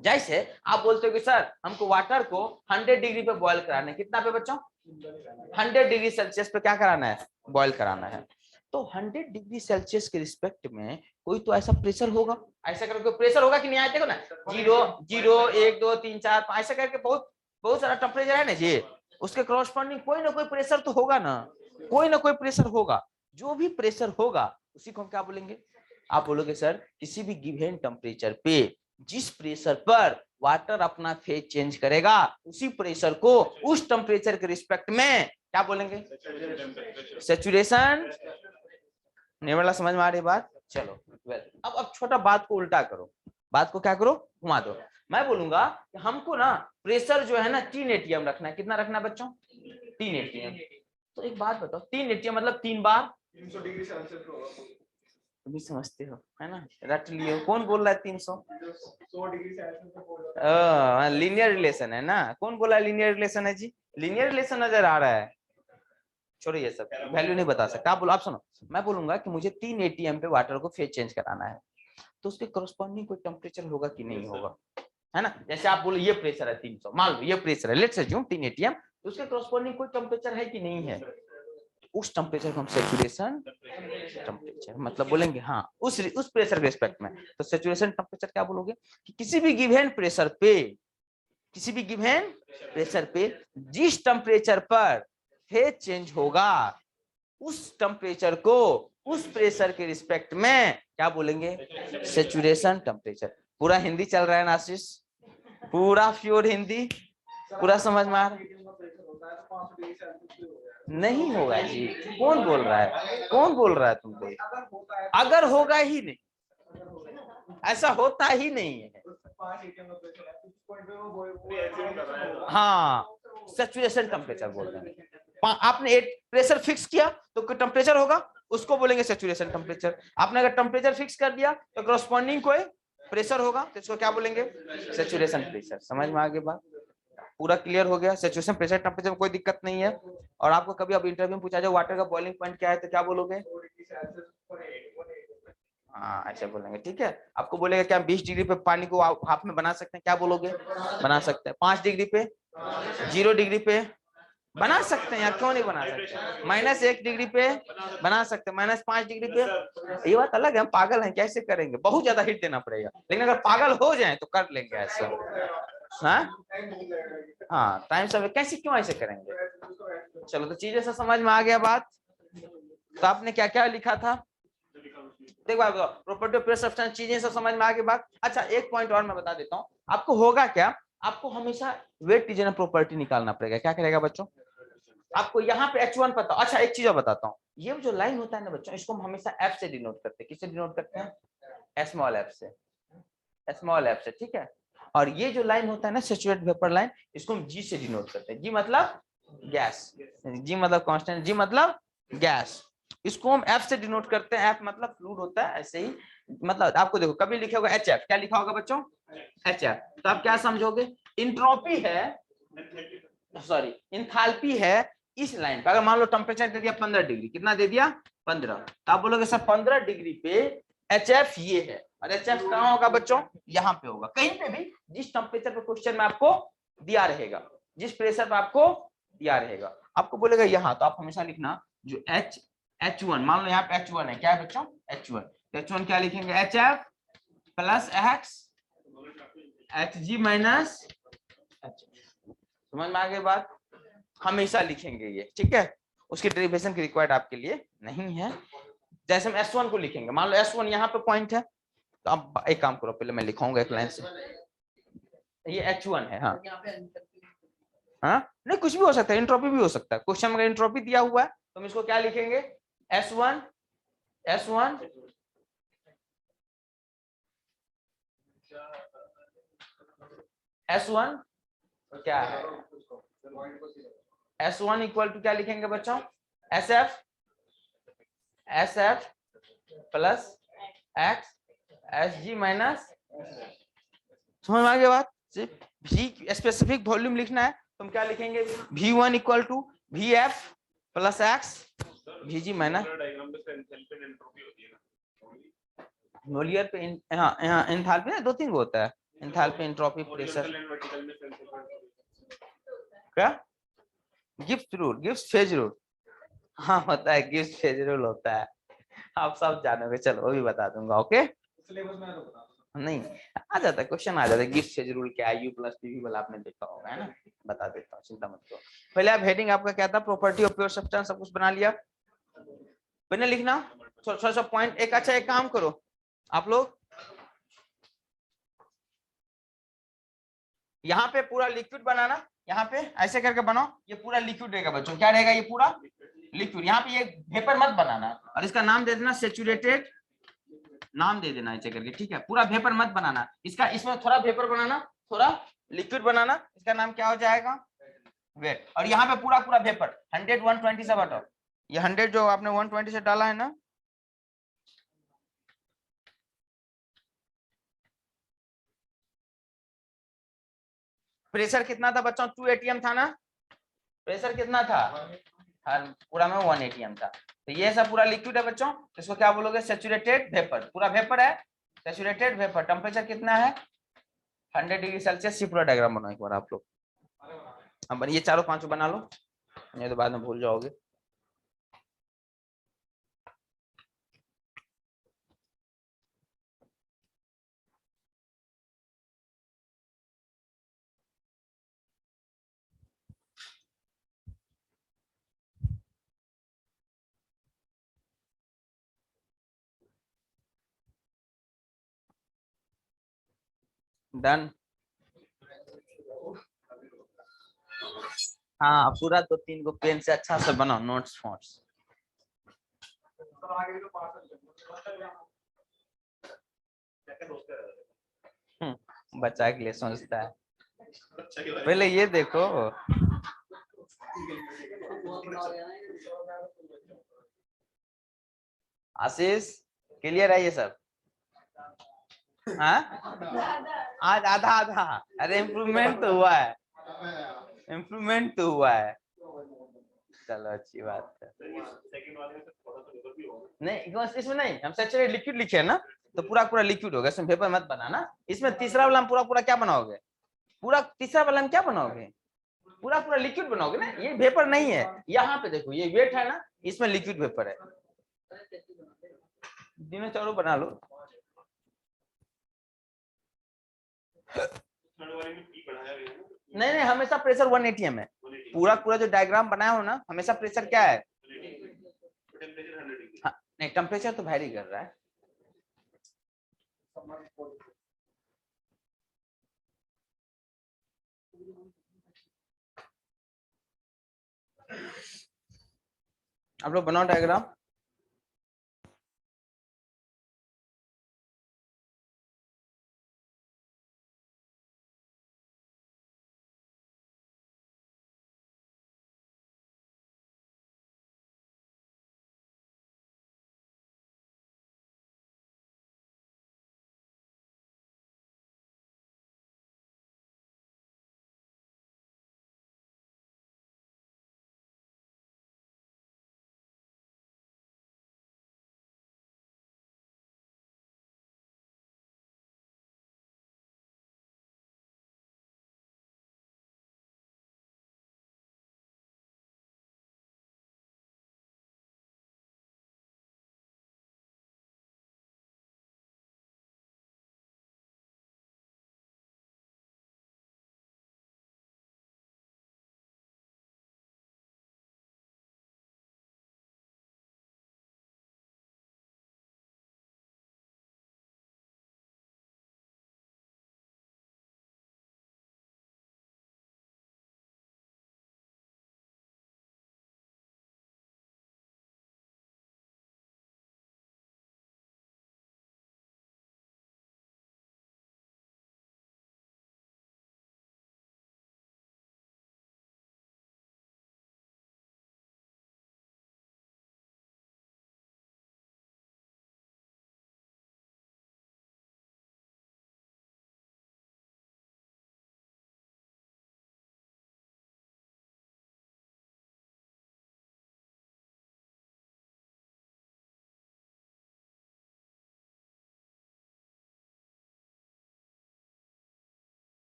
जैसे आप बोलते हो कि सर हमको वाटर को 100 डिग्री पे बॉयल कराना है, कितना पे बच्चों? 100 डिग्री सेल्सियस पे क्या कराना है? बॉयल कराना है। तो 100 डिग्री सेल्सियस के रिस्पेक्ट में कोई तो ऐसा प्रेशर होगा, ऐसा करके प्रेशर होगा कि नहीं? आया देखो ना, 0 0 1 2 3 4 5 ऐसा करके बहुत बहुत सारा टेम्परेचर है ना जी, उसके कॉरस्पॉन्डिंग कोई ना कोई प्रेशर तो होगा ना, कोई ना कोई प्रेशर होगा। जो भी प्रेशर होगा उसी को हम क्या बोलेंगे? आप बोलोगे सर किसी भी गिवन टेम्परेचर पे जिस प्रेशर पर वाटर अपना फेज चेंज करेगा उसी प्रेशर को उस टेम्परेचर के रिस्पेक्ट में क्या बोलेंगे? सैचुरेशन। नेवला समझ में आ रही बात? चलो अब छोटा बात को उल्टा करो, बात को क्या करो? घुमा दो। मैं बोलूंगा कि हमको ना प्रेशर जो है ना 3 एटीएम रखना है। कितना रखना है बच्चों? 3 एटीएम। तो एक बात बताओ, 3 एटीएम मतलब 3 बार 300 डिग्री सेल्सियस होगा, तुम भी समझते हो है ना, रट लियो। कौन बोल रहा है 300? 100 डिग्री सेल्सियस पे बोल रहा है। लीनियर रिलेशन है ना, कौन बोला लीनियर रिलेशन है जी? लीनियर रिलेशन नजर आ रहा है, छोड़िए ये सब, वैल्यू नहीं बता सकता। आप बोलो, आप सुनो, मैं बोलूंगा कि मुझे 3 एटीएम पे वाटर को फेज चेंज कराना है, तो उसके कॉरस्पॉन्डिंग कोई टेम्परेचर होगा कि नहीं होगा, है ना? जैसे आप बोलो ये प्रेशर है 300, मान लो ये प्रेशर है, लेट्स अज्यूम 3 एटीएम, तो उसके कॉरस्पॉन्डिंग कोई टेम्परेचर है कि नहीं है? उस टेम्परेचर को हम सैचुरेशन टेम्परेचर मतलब बोलेंगे। हाँ, उस प्रेशर के रिस्पेक्ट में। तो सैचुरेशन टेम्परेचर क्या बोलोगे? कि किसी भी गिवन प्रेशर पे, किसी भी गिवन प्रेशर पे जिस टेम्परेचर पर फेज चेंज होगा उस टेम्परेचर को उस प्रेशर के रिस्पेक्ट में क्या बोलेंगे? Saturation temperature. पूरा हिंदी चल रहा है ना आशीष? पूरा प्योर हिंदी, पूरा समझ में आ रहा है? नहीं होगा जी, कौन बोल रहा है? कौन बोल रहा है तुमको? अगर होगा ही नहीं, ऐसा होता ही नहीं है। हाँ, सैचुरेशन टेम्परेचर बोल रहे हैं। आपने एक प्रेशर फिक्स किया तो टेम्परेचर होगा, उसको बोलेंगे सैचुरेशन टेम्परेचर। आपने अगर टेम्परेचर फिक्स कर दिया तो कॉरस्पॉन्डिंग कोई प्रेशर होगा, तो इसको क्या बोलेंगे? Saturation pressure. समझ में आगे बात? पूरा क्लियर हो गया? सैचुरेशन प्रेशर टेम्परेचर में कोई दिक्कत नहीं है। और आपको कभी अब इंटरव्यू में पूछा जाए वाटर का बॉइलिंग पॉइंट क्या है, तो क्या बोलोगे? हाँ, ऐसे बोलेंगे, ठीक है। आपको बोलेगा क्या 20 डिग्री पे पानी को हाफ में बना सकते हैं, क्या बोलोगे? बना सकते हैं। 5 डिग्री पे, 0 डिग्री पे बना सकते हैं यार, क्यों नहीं बना सकते? -1 डिग्री पे बना सकते हैं, -5 डिग्री पे। ये बात अलग है, हम पागल हैं, कैसे करेंगे? बहुत ज्यादा हिट देना पड़ेगा, लेकिन अगर पागल हो जाए तो कर लेंगे ऐसा। हाँ, टाइम समय कैसे, क्यों ऐसे करेंगे? चलो, तो चीजें से समझ में आ गया बात। तो आपने क्या क्या लिखा था? देखो प्रॉपर्टी ऑफ प्योर सब्सटेंस, चीजें सब समझ में आ गई बात। अच्छा, एक पॉइंट और मैं बता देता हूँ आपको। होगा क्या, आपको हमेशा वेट रीजनल प्रॉपर्टी निकालना पड़ेगा। क्या करेगा बच्चों? आपको यहाँ पे H1 पता। अच्छा, एक चीज और बताता हूँ, ये जो लाइन होता है ना बच्चों, इसको हम हमेशा F से डिनोट करते हैं। किससे डिनोट करते हैं? स्मॉल एफ से, स्मॉल एफ से, ठीक है। और ये जो लाइन होता है ना सैचुरेटेड वेपर लाइन, इसको हम G से डिनोट करते हैं। G मतलब गैस, G मतलब कांस्टेंट, G मतलब गैस। इसको हम F से डिनोट करते हैं। F मतलब फ्लूइड होता है, ऐसे ही। मतलब आपको देखो कभी लिखा होगा HF, क्या लिखा होगा बच्चों? HF। तो आप क्या समझोगे? इंट्रोपी है, सॉरी इंथैल्पी है इस लाइन पे। अगर मान लो टेम्परेचर दे दिया 15 डिग्री, कितना दे दिया? 15, तो आप बोलोगे सर 15 डिग्री पे HF ये है। और HF कहाँ होगा बच्चों? यहाँ पे होगा, कहीं पे भी जिस टेम्परेचर पे क्वेश्चन में आपको दिया रहेगा, जिस प्रेशर पे आपको दिया रहेगा। आपको बोलेगा यहाँ, तो आप हमेशा लिखना जो H1, मान लो यहाँ पे H1 है, क्या है बच्चों? H1। H1 क्या लिखेंगे? HF plus X Hg minus H। समझ में आ गई बात? हमेशा लिखेंगे ये, ठीक है। उसकी डेरिवेशन की रिक्वायर्ड आपके लिए नहीं है। जैसे हम S1 को लिखेंगे, मान लो S1 यहाँ पे पॉइंट है, तो अब एक काम करो, पहले मैं लिखाऊंगा एक लाइन से। ये H1 है, हाँ हाँ, नहीं कुछ भी हो सकता है, एंट्रोपी भी हो सकता है। क्वेश्चन में एंट्रोपी दिया हुआ है तो हम इसको क्या लिखेंगे? S1 क्या है? S1 इक्वल टू क्या लिखेंगे बच्चों? SF plus X Hg minus. समझ में आ गया बात? सिर्फ V स्पेसिफिक वॉल्यूम लिखना है तो हम क्या लिखेंगे? V1 equal to VF plus x VG minus Mollier पे हाँ एंथैल्पी ना 2-3 होता है, एंथैल्पी, एंट्रोपी, प्रेशर। क्या Gibbs rule, Gibbs phase rule, हाँ होता है, गिब्स फेज रूल होता है, आप सब जानोगे, चलो वो भी बता दूंगा। ओके सिलेबस में तो बता दो। नहीं आ जाता है, क्वेश्चन आ जाता है, गिब्स फेज रूल क्या है, U प्लस PV वाला आपने देखा होगा, है ना, बता देता हूँ, चिंता मत करो। पहले आप हेडिंग आपका क्या था, प्रॉपर्टी ऑफ प्योर सब्सटेंस, सब कुछ बना लिया, पहले लिखना थोड़ा सा पॉइंट। एक अच्छा एक काम करो आप लोग, यहाँ पे पूरा लिक्विड बनाना, यहाँ पे ऐसे करके बनाओ, ये पूरा लिक्विड रहेगा बच्चों, क्या रहेगा, ये पूरा लिक्विड। यहाँ पे ये वेपर मत बनाना, और इसका नाम दे देना सेचुरेटेड, नाम दे देना ऐसे करके, ठीक है, पूरा वेपर मत बनाना इसका, इसमें थोड़ा वेपर बनाना, थोड़ा लिक्विड बनाना, इसका नाम क्या हो जाएगा, वेट। और यहाँ पे पूरा पूरा वेपर 100 120 से हटाओ, ये 100 जो आपने 120 से डाला है ना, प्रेशर कितना था बच्चों, 2 atm था ना, प्रेशर कितना था, हर पूरा में 1 atm था। तो ये सब पूरा लिक्विड है बच्चों, इसको क्या बोलोगे, सैचुरेटेड वेपर, पूरा वेपर है, सैचुरेटेड वेपर। टेम्परेचर कितना है, 100 डिग्री सेल्सियस। ये पूरा डायग्राम बनाओ एक बार आप लोग, अब ये चारों पांचों बना लो, नहीं तो बाद में भूल जाओगे। डन, हाँ पूरा 2-3 को पेन से अच्छा से बनाओ, नोट्स फॉन्ट्स। बच्चा के लिए सोचता है, पहले ये देखो, आशीष क्लियर है ये सब, हाँ आज आधा आधा, अरे इम्प्रूवमेंट तो हुआ है, इम्प्रूवमेंट तो हुआ है, चलो अच्छी बात है। नहीं इसमें नहीं, हम सैचुरेटेड लिक्विड लिखे है ना, तो पूरा पूरा लिक्विड होगा, इसमें वेपर मत बनाना। इसमें तीसरा वाला पूरा पूरा क्या बनाओगे, पूरा तीसरा वाला में क्या बनाओगे, पूरा पूरा लिक्विड बनाओगे ना, ये वेपर नहीं है। यहाँ पे देखो ये वेट है ना, इसमें लिक्विड वेपर है, तीनों चारों बना लो। नहीं नहीं हमेशा प्रेशर 1 atm है, पूरा पूरा जो डायग्राम बनाया हो ना, हमेशा प्रेशर क्या है, हाँ, नहीं टेम्परेचर तो वैरी कर रहा है। आप लोग बनाओ डायग्राम।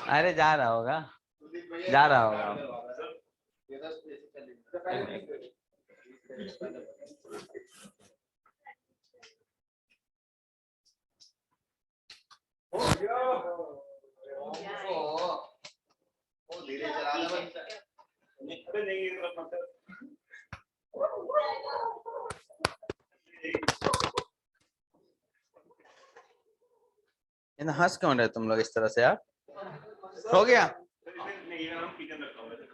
अरे जा रहा होगा, जा रहा होगा। धीरे चला हंस क्यों रहे तुम लोग इस तरह से यार? हो गया?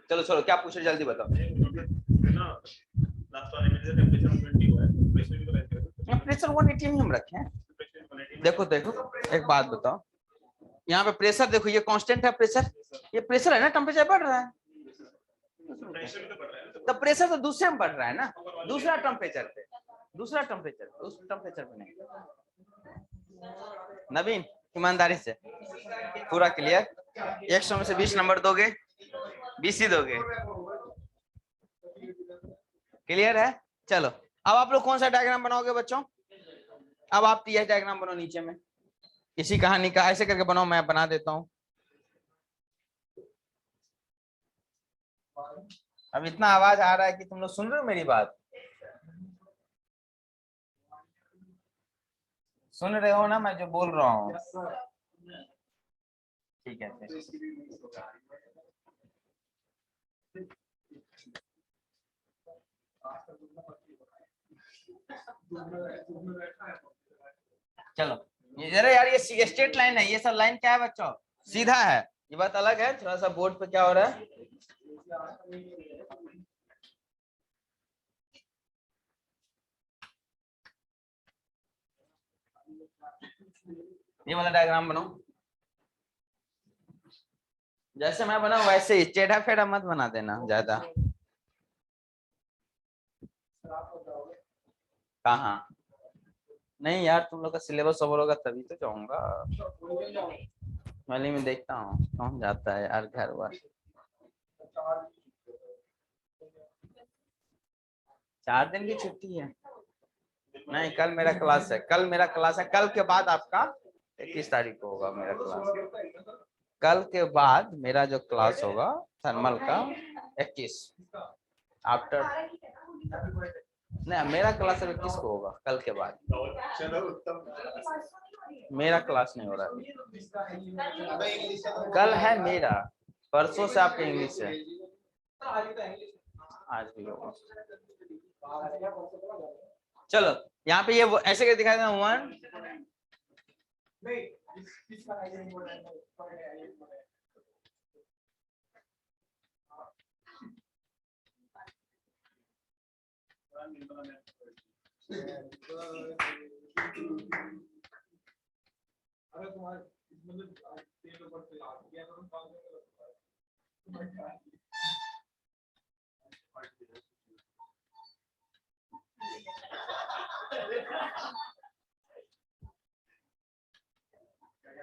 चलो छोड़ो, क्या पूछ रहे जल्दी बताओ। प्रेशर 180 हम रखे हैं। देखो देखो एक बात बताओ, यहाँ पे प्रेशर देखो, ये कांस्टेंट है प्रेशर, ये प्रेशर है ना, टेम्परेचर बढ़ रहा है, तो प्रेशर तो दूसरे में बढ़ रहा है ना, दूसरा टेम्परेचर पे, दूसरा टेम्परेचर, उस टेम्परेचर पे नहीं। नवीन ईमानदारी से पूरा क्लियर? 100 में से 20 नंबर दोगे? 20 ही दोगे? क्लियर है? चलो अब आप लोग कौन सा डायग्राम बनाओगे बच्चों? अब आप टीएच डायग्राम बनाओ नीचे में, इसी कहानी का ऐसे करके बनाओ, मैं बना देता हूँ। अब इतना आवाज आ रहा है कि तुम लोग सुन रहे हो मेरी बात? सुन रहे हो ना मैं जो बोल रहा हूँ? ठीक है चलो, ये जरा यार, ये स्ट्रेट लाइन है, ये सब लाइन क्या है बच्चों? सीधा है, ये बात अलग है। थोड़ा सा बोर्ड पे क्या हो रहा है, ये वाला डायग्राम बनाओ, जैसे मैं बना वैसे ही, टेढ़ा फेढ़ा मत बना देना ज्यादा। कहाँ? नहीं यार, तुम लोग का सिलेबस ओवर होगा तभी तो जाऊंगा, वाली में देखता हूँ कौन जाता है यार घर बार। 4 दिन की छुट्टी है? नहीं, कल मेरा क्लास है, कल मेरा क्लास है, कल के बाद आपका 21 तारीख को होगा मेरा क्लास। कल के बाद मेरा जो क्लास होगा थर्मल का 21 आफ्टर, नहीं मेरा क्लास 21 को होगा, कल के बाद मेरा क्लास नहीं हो रहा है। कल है मेरा, परसों से आपका इंग्लिश है, आज भी होगा। चलो यहाँ पे ये ऐसे करके दिखाई देना 1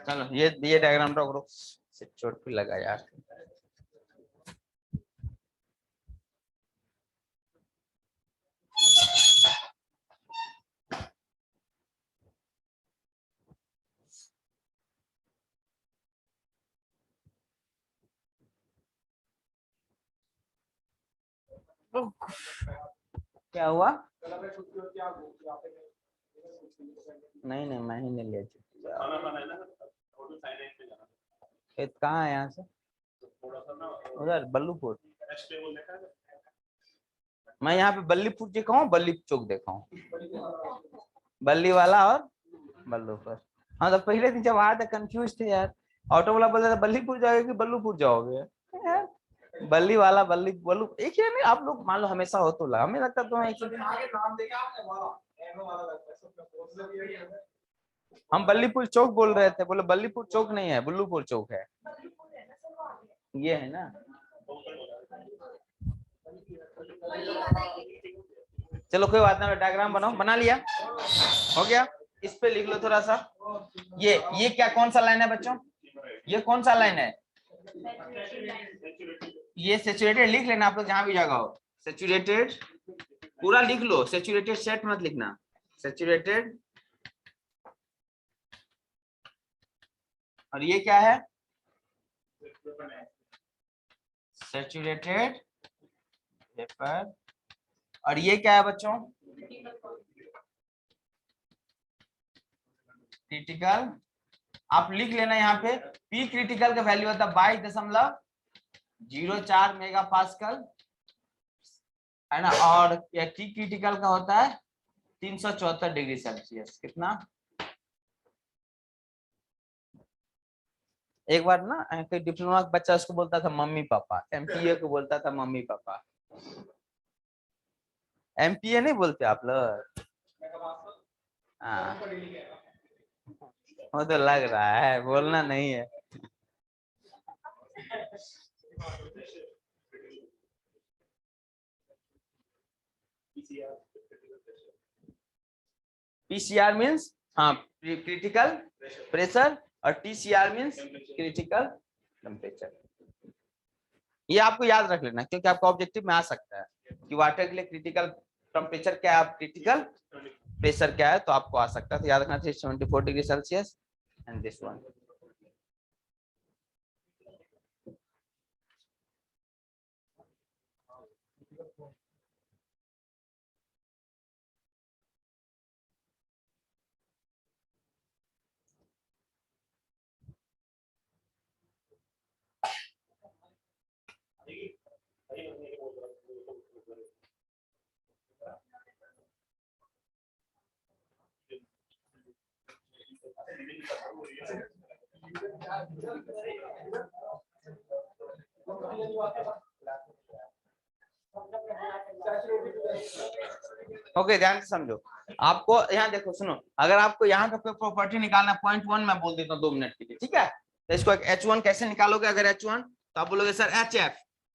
चलो ये डायग्राम ड्रॉ करो, चोट भी लगा यार। क्या हुआ? नहीं मैं ही नहीं लिया छुट्टी। कहाँ है यहाँ से? उधर बल्लूपुर। मैं यहाँ पे बल्लीपुर देखा हूँ, बल्ली चौक देखा हूँ, बल्ली वाला और बल्लूपुर। हाँ तो पहले दिन जब आया था कंफ्यूज थे यार, ऑटो वाला बोल रहा था बल्लीपुर जाओगे कि बल्लूपुर जाओगे यार, बल्ली वाला बल्ली बल्लू एक ही नहीं। आप लोग मान लो हमेशा हो तो लगा, हमें लगता तो एक ही दिन। हम बल्लीपुर चौक बोल रहे थे, बोले बल्लीपुर चौक नहीं है, बुल्लूपुर चौक है, ये है ना। चलो कोई बात नहीं, डायग्राम बनाओ, बना लिया, हो गया। इस पे लिख लो थोड़ा सा, ये क्या कौन सा लाइन है बच्चों? ये कौन सा लाइन है? ये सैचुरेटेड लिख लेना आप लोग जहां भी जगह हो, सैचुरेटेड पूरा लिख लो, सैचुरेटेड सेट मत लिखना, सैचुरेटेड। और ये क्या है? Saturated vapour. और ये क्या है बच्चों? क्रिटिकल। आप लिख लेना यहाँ पे पी क्रिटिकल का वैल्यू होता है 22.04 मेगा पास्कल है ना, और टी क्रिटिकल का होता है 374 डिग्री सेल्सियस। कितना? एक बार ना कोई डिप्लोमा का बच्चा उसको बोलता था मम्मी पापा, एमपीए को बोलता था मम्मी पापा। एमपीए नहीं बोलते आप लोग? हाँ, वो तो लग रहा है, बोलना नहीं है। पीसीआर मीन्स हाँ क्रिटिकल प्रेशर, और टीसीआर मीन्स क्रिटिकल टेम्परेचर। ये आपको याद रख लेना क्योंकि आपका ऑब्जेक्टिव में आ सकता है कि वाटर के लिए क्रिटिकल टेम्परेचर क्या है, क्रिटिकल प्रेशर क्या है, तो आपको आ सकता है। तो याद रखना 374 degree Celsius and this one. Okay, ध्यान से समझो। आपको यहाँ देखो, सुनो, अगर आपको यहाँ का कोई प्रॉपर्टी निकालना है, पॉइंट 1 मैं बोल देता हूँ 2 मिनट के लिए, ठीक है? तो इसको H1 कैसे निकालोगे? अगर H1 तो आप बोलोगे सर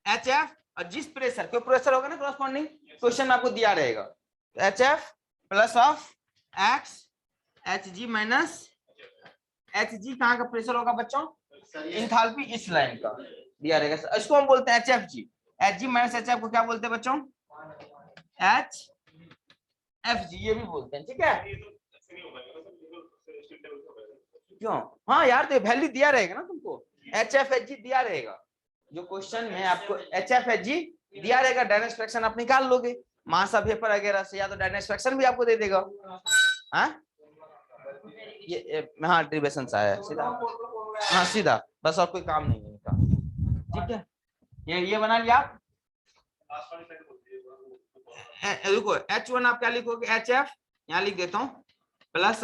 HF, और जिस प्रेशर, कोई प्रेशर होगा ना कॉरेस्पॉन्डिंग, क्वेश्चन में आपको दिया रहेगा HF plus of X Hg minus Hg कहाँ का प्रेशर होगा बच्चों? इंथाल्पी इस लाइन का दिया रहेगा। इसको हम बोलते हैं HFG। Hg माइनस HF को क्या बोलते हैं बच्चों? HFG ये भी बोलते हैं, ठीक है? क्यों? हाँ यार, तो वैल्यू दिया रहेगा ना तुमको, HFHG दिया रहेगा जो क्वेश्चन में आपको HFHG दिया रहेगा, डायनेमिक फ्रैक्शन आप निकाल लोगे मास ऑफ वेपर वगैरह से, या तो डायनेमिक फ्रैक्शन भी आपको दे देगा। हाँ ये हाँ डेरिवेशन से आया सीधा, हाँ सीधा, बस और कोई काम नहीं है इनका, ठीक है? ये बना लिया आप। देखो H1 आप क्या लिखोगे? HF यहाँ लिख देता हूँ प्लस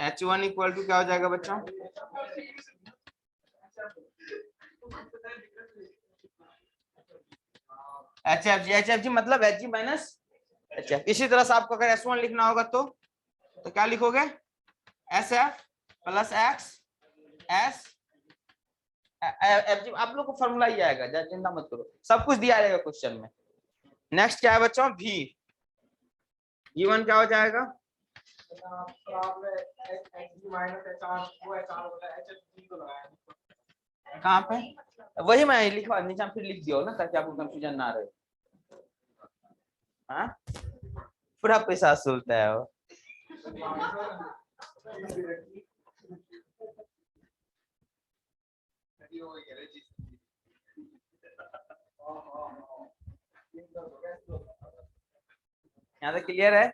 H1 इक्वल टू क्या हो जाएगा बच्चों? HFG मतलब Hg माइनस HF। इसी तरह से आपको अगर S1 लिखना होगा तो क्या लिखोगे? SF plus X S FG। आप लोग को फॉर्मूला ही आएगा, चिंता मत करो, सब कुछ दिया रहेगा क्वेश्चन में। नेक्स्ट क्या है बच्चों? V1 क्या हो जाएगा? कहाँ पे? वही मैं लिखवा नीचे फिर लिख दियो ना, ताकि आपको कंफ्यूजन ना रहे। हाँ पूरा पैसा सुलता है वो। यहाँ तक क्लियर है?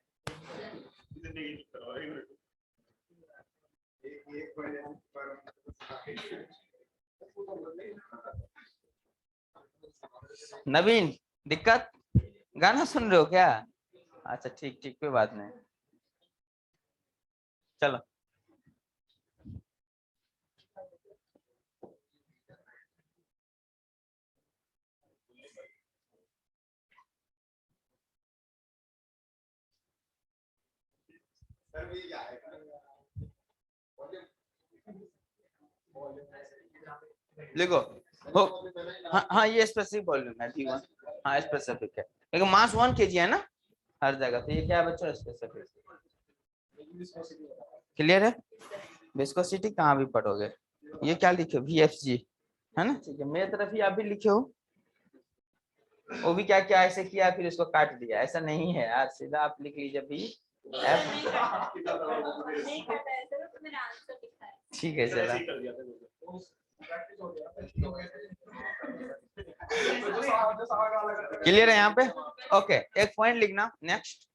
नवीन दिक्कत? गाना सुन रहे हो क्या? अच्छा ठीक ठीक, कोई बात नहीं, चलो। देखो हाँ ये स्पेसिफिक वॉल्यूम है V1, हाँ स्पेसिफिक है, लेकिन मास 1 kg है ना हर जगह, तो ये क्या है बच्चों? स्पेसिफिक। क्लियर है? विस्कोसिटी कहाँ भी पढ़ोगे, ये क्या लिखे? VFG है ना, ठीक है? मेरी तरफ ही आप भी लिखे हो, वो भी क्या किया, ऐसे किया फिर इसको काट दिया, ऐसा नहीं है यार, सीधा आप लिख लीजिए भी एफ। ठीक है चला, क्लियर है यहाँ पे। ओके एक पॉइंट लिखना, नेक्स्ट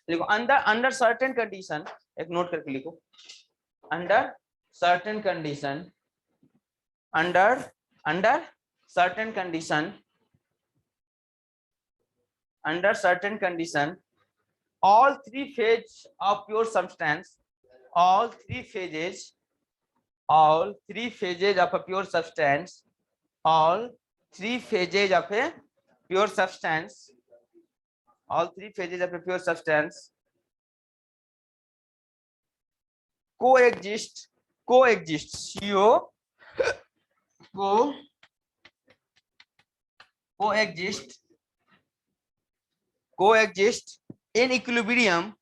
लिखो, अंडर सर्टेन कंडीशन, एक नोट करके लिखो, under certain condition, under certain condition, under certain condition, all three phases of pure substance, all three phases of a pure substance, all three phases of a pure substance, all three phases of a pure substance coexist coexist in equilibrium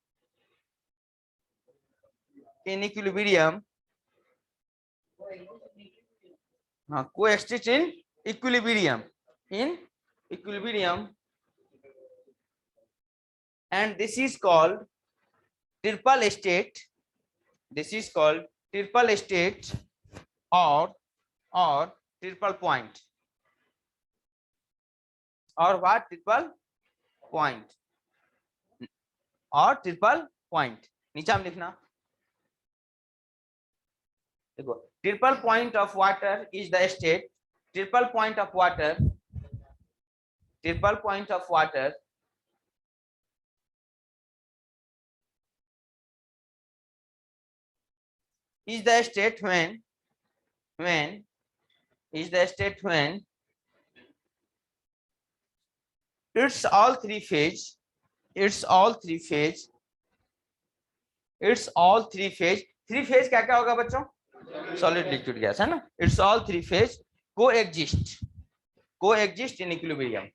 coexist in equilibrium and this is called triple state, or triple point, or what, triple point, नीचे हम लिखना देखो, triple point of water is the state, triple point of water is the state when it's all three phase, three phase क्या क्या होगा बच्चों, solid liquid gas है ना, it's all three phase coexist in equilibrium,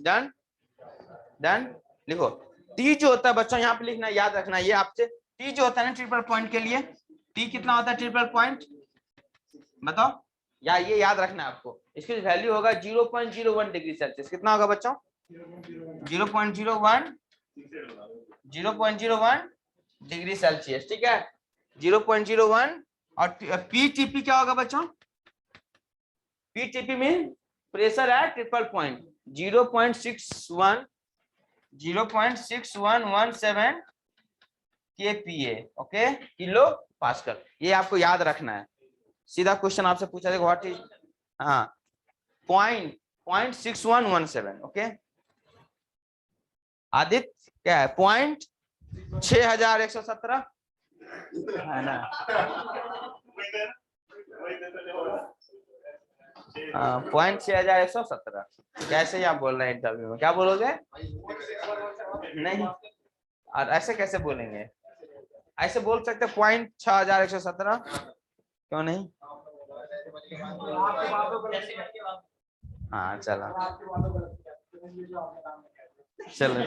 done लिखो, टी जो होता है बच्चों यहाँ पे लिखना, याद रखना, ये आपसे टी जो होता है ना ट्रिपल पॉइंट के लिए, टी कितना होता है ट्रिपल पॉइंट, बताओ या ये याद रखना है आपको, इसकी वैल्यू होगा 0.01 डिग्री सेल्सियस, कितना होगा बच्चों 0.01 डिग्री सेल्सियस, ठीक है 0.01, और पीटीपी क्या होगा बच्चों, PTP mean pressure at triple point 0.6117 kPa, okay kilo pascal, ये आपको याद रखना है, सीधा क्वेश्चन आपसे पूछा जाएगा व्हाट इज, हाँ 0.6117, ओके आदित्य क्या है 0.6117 है ना, 0.6117, कैसे आप बोल रहे हैं इंटरव्यू में, क्या बोलोगे, नहीं और ऐसे कैसे बोलेंगे, ऐसे बोल सकते 0.6117, क्यों नहीं, हाँ चलो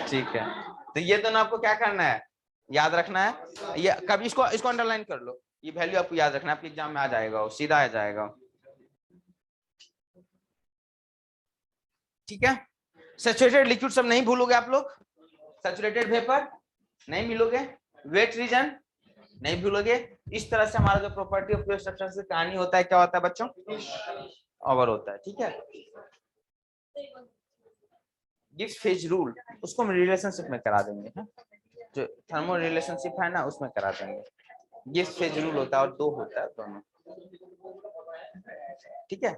ठीक है, तो ये दोनों आपको क्या करना है, याद रखना है, ये कभी इसको अंडरलाइन कर लो, ये वैल्यू आपको याद रखना है, आपके एग्जाम में आ जाएगा, वो सीधा आ जाएगा, ठीक है। सैचुरेटेड लिक्विड सब नहीं भूलोगे आप लोग, सैचुरेटेड वेपर नहीं मिलोगे, वेट रीजन नहीं भूलोगे, इस तरह से हमारा जो प्रॉपर्टी ऑफ प्योर सब्सटेंस की कहानी होता है, क्या होता है बच्चों, ओवर होता है, ठीक है। गिब्स फेज रूल उसको हम रिलेशनशिप में करा देंगे, है? जो थर्मो रिलेशनशिप है ना उसमें करा देंगे, गिब्स फेज रूल होता है और दो होता है दोनों, ठीक है।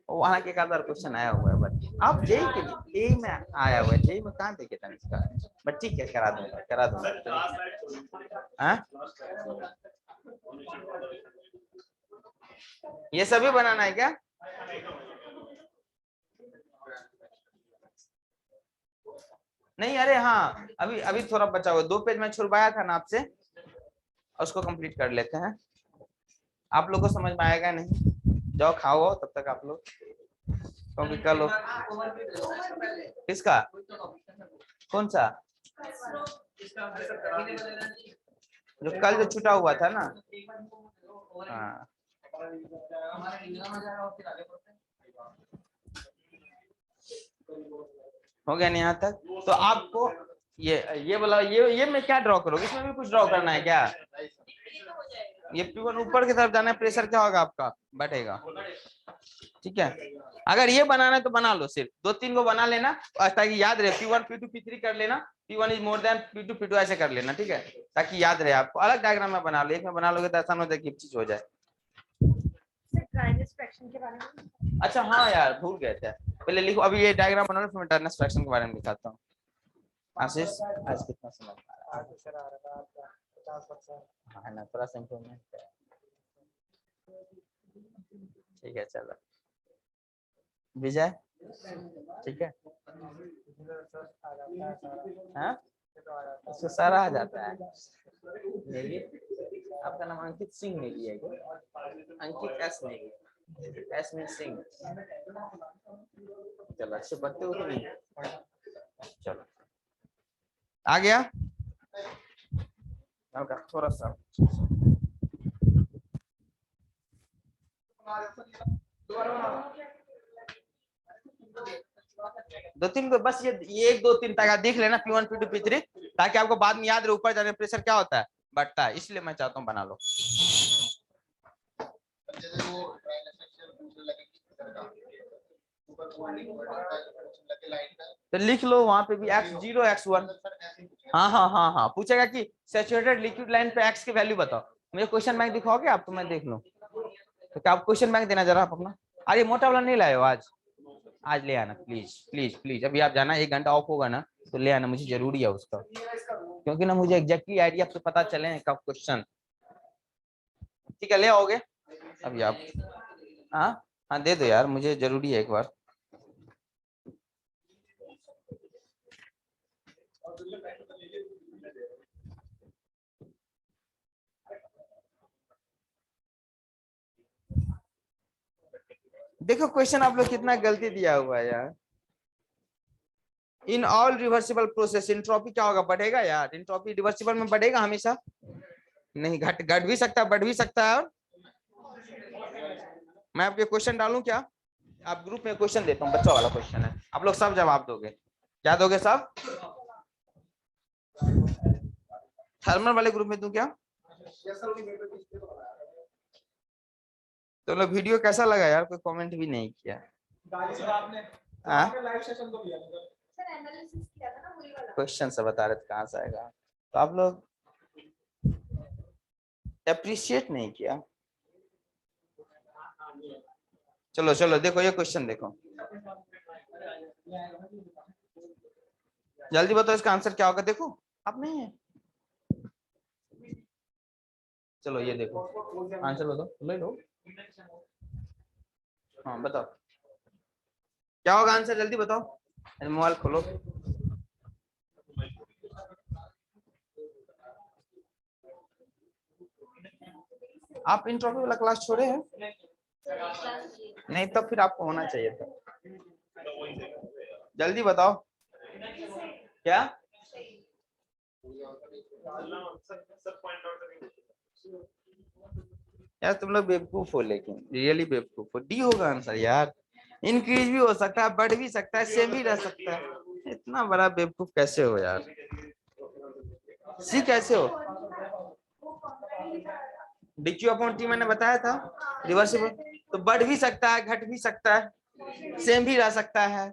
वहां के कादर क्वेश्चन आया हुआ है, बट आप जेई के लिए जेई में आया हुआ है, जेई में कहां देखे था इसका, बट ठीक है करा दूंगा हाँ ये सभी बनाना है क्या, नहीं अरे हाँ अभी थोड़ा बचा हुआ, 2 पेज में छुड़वाया था ना आपसे, उसको कंप्लीट कर लेते हैं, आप लोगों को समझ में आएगा नहीं, जाओ खाओ तब तक आप लोग क्योंकि कल किसका कौन सा जो कल जो छूटा हुआ था ना। हाँ हो गया नहीं यहाँ तक। तो आपको ये बोला ये मैं क्या ड्रॉ करोगे, इसमें भी कुछ ड्रॉ करना है क्या? ये P1 ऊपर की तरफ जाना है, प्रेशर क्या होगा आपका बढ़ेगा। ठीक है, अगर ये बनाना है तो बना लो, सिर्फ 2-3 को बना लेना ताकि याद रहे। P1 P2 P3 कर लेना, P1 is more than P2 P2 ऐसे कर लेना, ठीक है, ताकि याद रहे आपको। अलग डायग्राम में बना लो, एक में बना लोगे तो आसान हो जाए कि चीज हो जाए। के बारे में अच्छा हाँ यार भूल गए थे, पहले लिखो। अभी ये डायग्राम बना लो, फिर मैं टर्नस फ्रैक्शन के बारे में दिखाता हूँ। आशीष आज कितना समझ आ रहा है? हाँ है ना, थोड़ा सा इम्प्रूवमेंट है। ठीक है चलो विजय, ठीक है हाँ उसको सारा आ जाता है। नेगी, आपका नाम अंकित सिंह नेगी है क्या? Ankit S Negi, S mean Singh. चलो अच्छे पढ़ते हो कि नहीं? चलो आ गया हल्का थोड़ा सा। 2-3 को बस ये 1-2-3 तक देख लेना, P1 P2 P3, ताकि आपको बाद में याद रहे ऊपर जाने प्रेशर क्या होता है बढ़ता है, इसलिए मैं चाहता हूँ बना लो। तो लिख लो वहां पे भी x0 x1। हाँ पूछेगा कि सैचुरेटेड लिक्विड लाइन पे x की वैल्यू बताओ। मुझे क्वेश्चन बैंक दिखाओगे आप तो मैं देख लूं। तो क्या आप क्वेश्चन बैंक देना जरा आप अपना। अरे मोटा वाला नहीं लाए हो आज ले आना प्लीज प्लीज प्लीज। अभी आप जाना 1 घंटा ऑफ होगा ना तो ले आना, मुझे जरूरी है उसका, क्योंकि ना मुझे एग्जैक्टली आइडिया आपसे पता चले कब क्वेश्चन। ठीक है ले आओगे अभी आप। हाँ दे दो यार, मुझे जरूरी है एक बार। देखो क्वेश्चन आप लोग कितना गलती दिया हुआ है यार। In all reversible process entropy क्या होगा बढ़ेगा यार। इंट्रोपी रिवर्सिबल में बढ़ेगा हमेशा नहीं, घट भी सकता है बढ़ भी सकता है। और मैं आपके क्वेश्चन डालूं क्या? आप ग्रुप में क्वेश्चन देता हूँ, बच्चों वाला क्वेश्चन है, आप लोग सब जवाब दोगे। क्या दोगे सब? थर्मल वाले ग्रुप में दूं क्या? तो लोग वीडियो कैसा लगा यार, कोई कमेंट भी नहीं किया। क्वेश्चन से बता रहे थे कहाँ से आएगा, तो आप लोग अप्रिशिएट नहीं किया। चलो चलो देखो ये क्वेश्चन देखो, जल्दी बताओ इसका आंसर क्या होगा। देखो आप नहीं है, चलो ये देखो आंसर बताओ, ले लो। हाँ बताओ क्या होगा आंसर, जल्दी बताओ, मोबाइल खोलो। आप इंट्रोपी वाला क्लास छोड़े हैं? नहीं तब फिर आपको होना चाहिए था। जल्दी बताओ क्या? यार तुम लोग बेवकूफ हो, लेकिन रियली बेवकूफ हो। डी होगा आंसर यार। इंक्रीज भी हो सकता है, बढ़ भी सकता है, सेम भी रह सकता है। इतना बड़ा बेवकूफ कैसे हो यार? सी कैसे हो? डीक्यू अपॉन टी मैंने बताया था रिवर्सिबल, तो बढ़ भी सकता है घट भी सकता है सेम भी रह सकता है।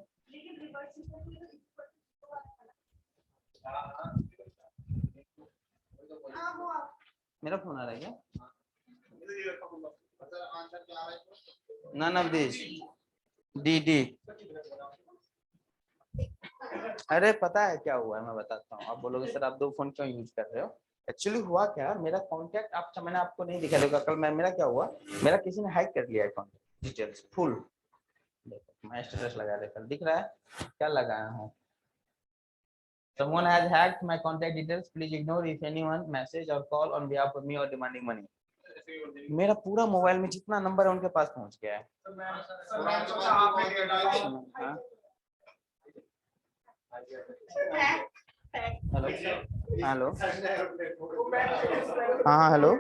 मेरा फोन आ रहा है क्या? None of this D D. अरे पता है क्या हुआ है, मैं बताता हूँ। आप बोलोगे सर आप 2 फोन क्यों यूज कर रहे हो। एक्चुअली हुआ क्या, मेरा कॉन्टैक्ट आप मैंने आपको नहीं दिखा देगा कल। मेरा क्या हुआ, मेरा किसी ने हैक कर लिया है कॉन्टैक्ट डिटेल्स फुल। देखो मैं स्टेटस लगा रहा दिख रहा है क्या लगाया हूँ। Someone has hacked my contact details. Please ignore if anyone message or call on behalf of me or demanding money. ऐसे ही होती है। मेरा पूरा मोबाइल में जितना नंबर है उनके पास पहुंच गया है। सर मैंने सोचा आपने डेट डाली थी। हाँ हेलो हेलो हाँ hello.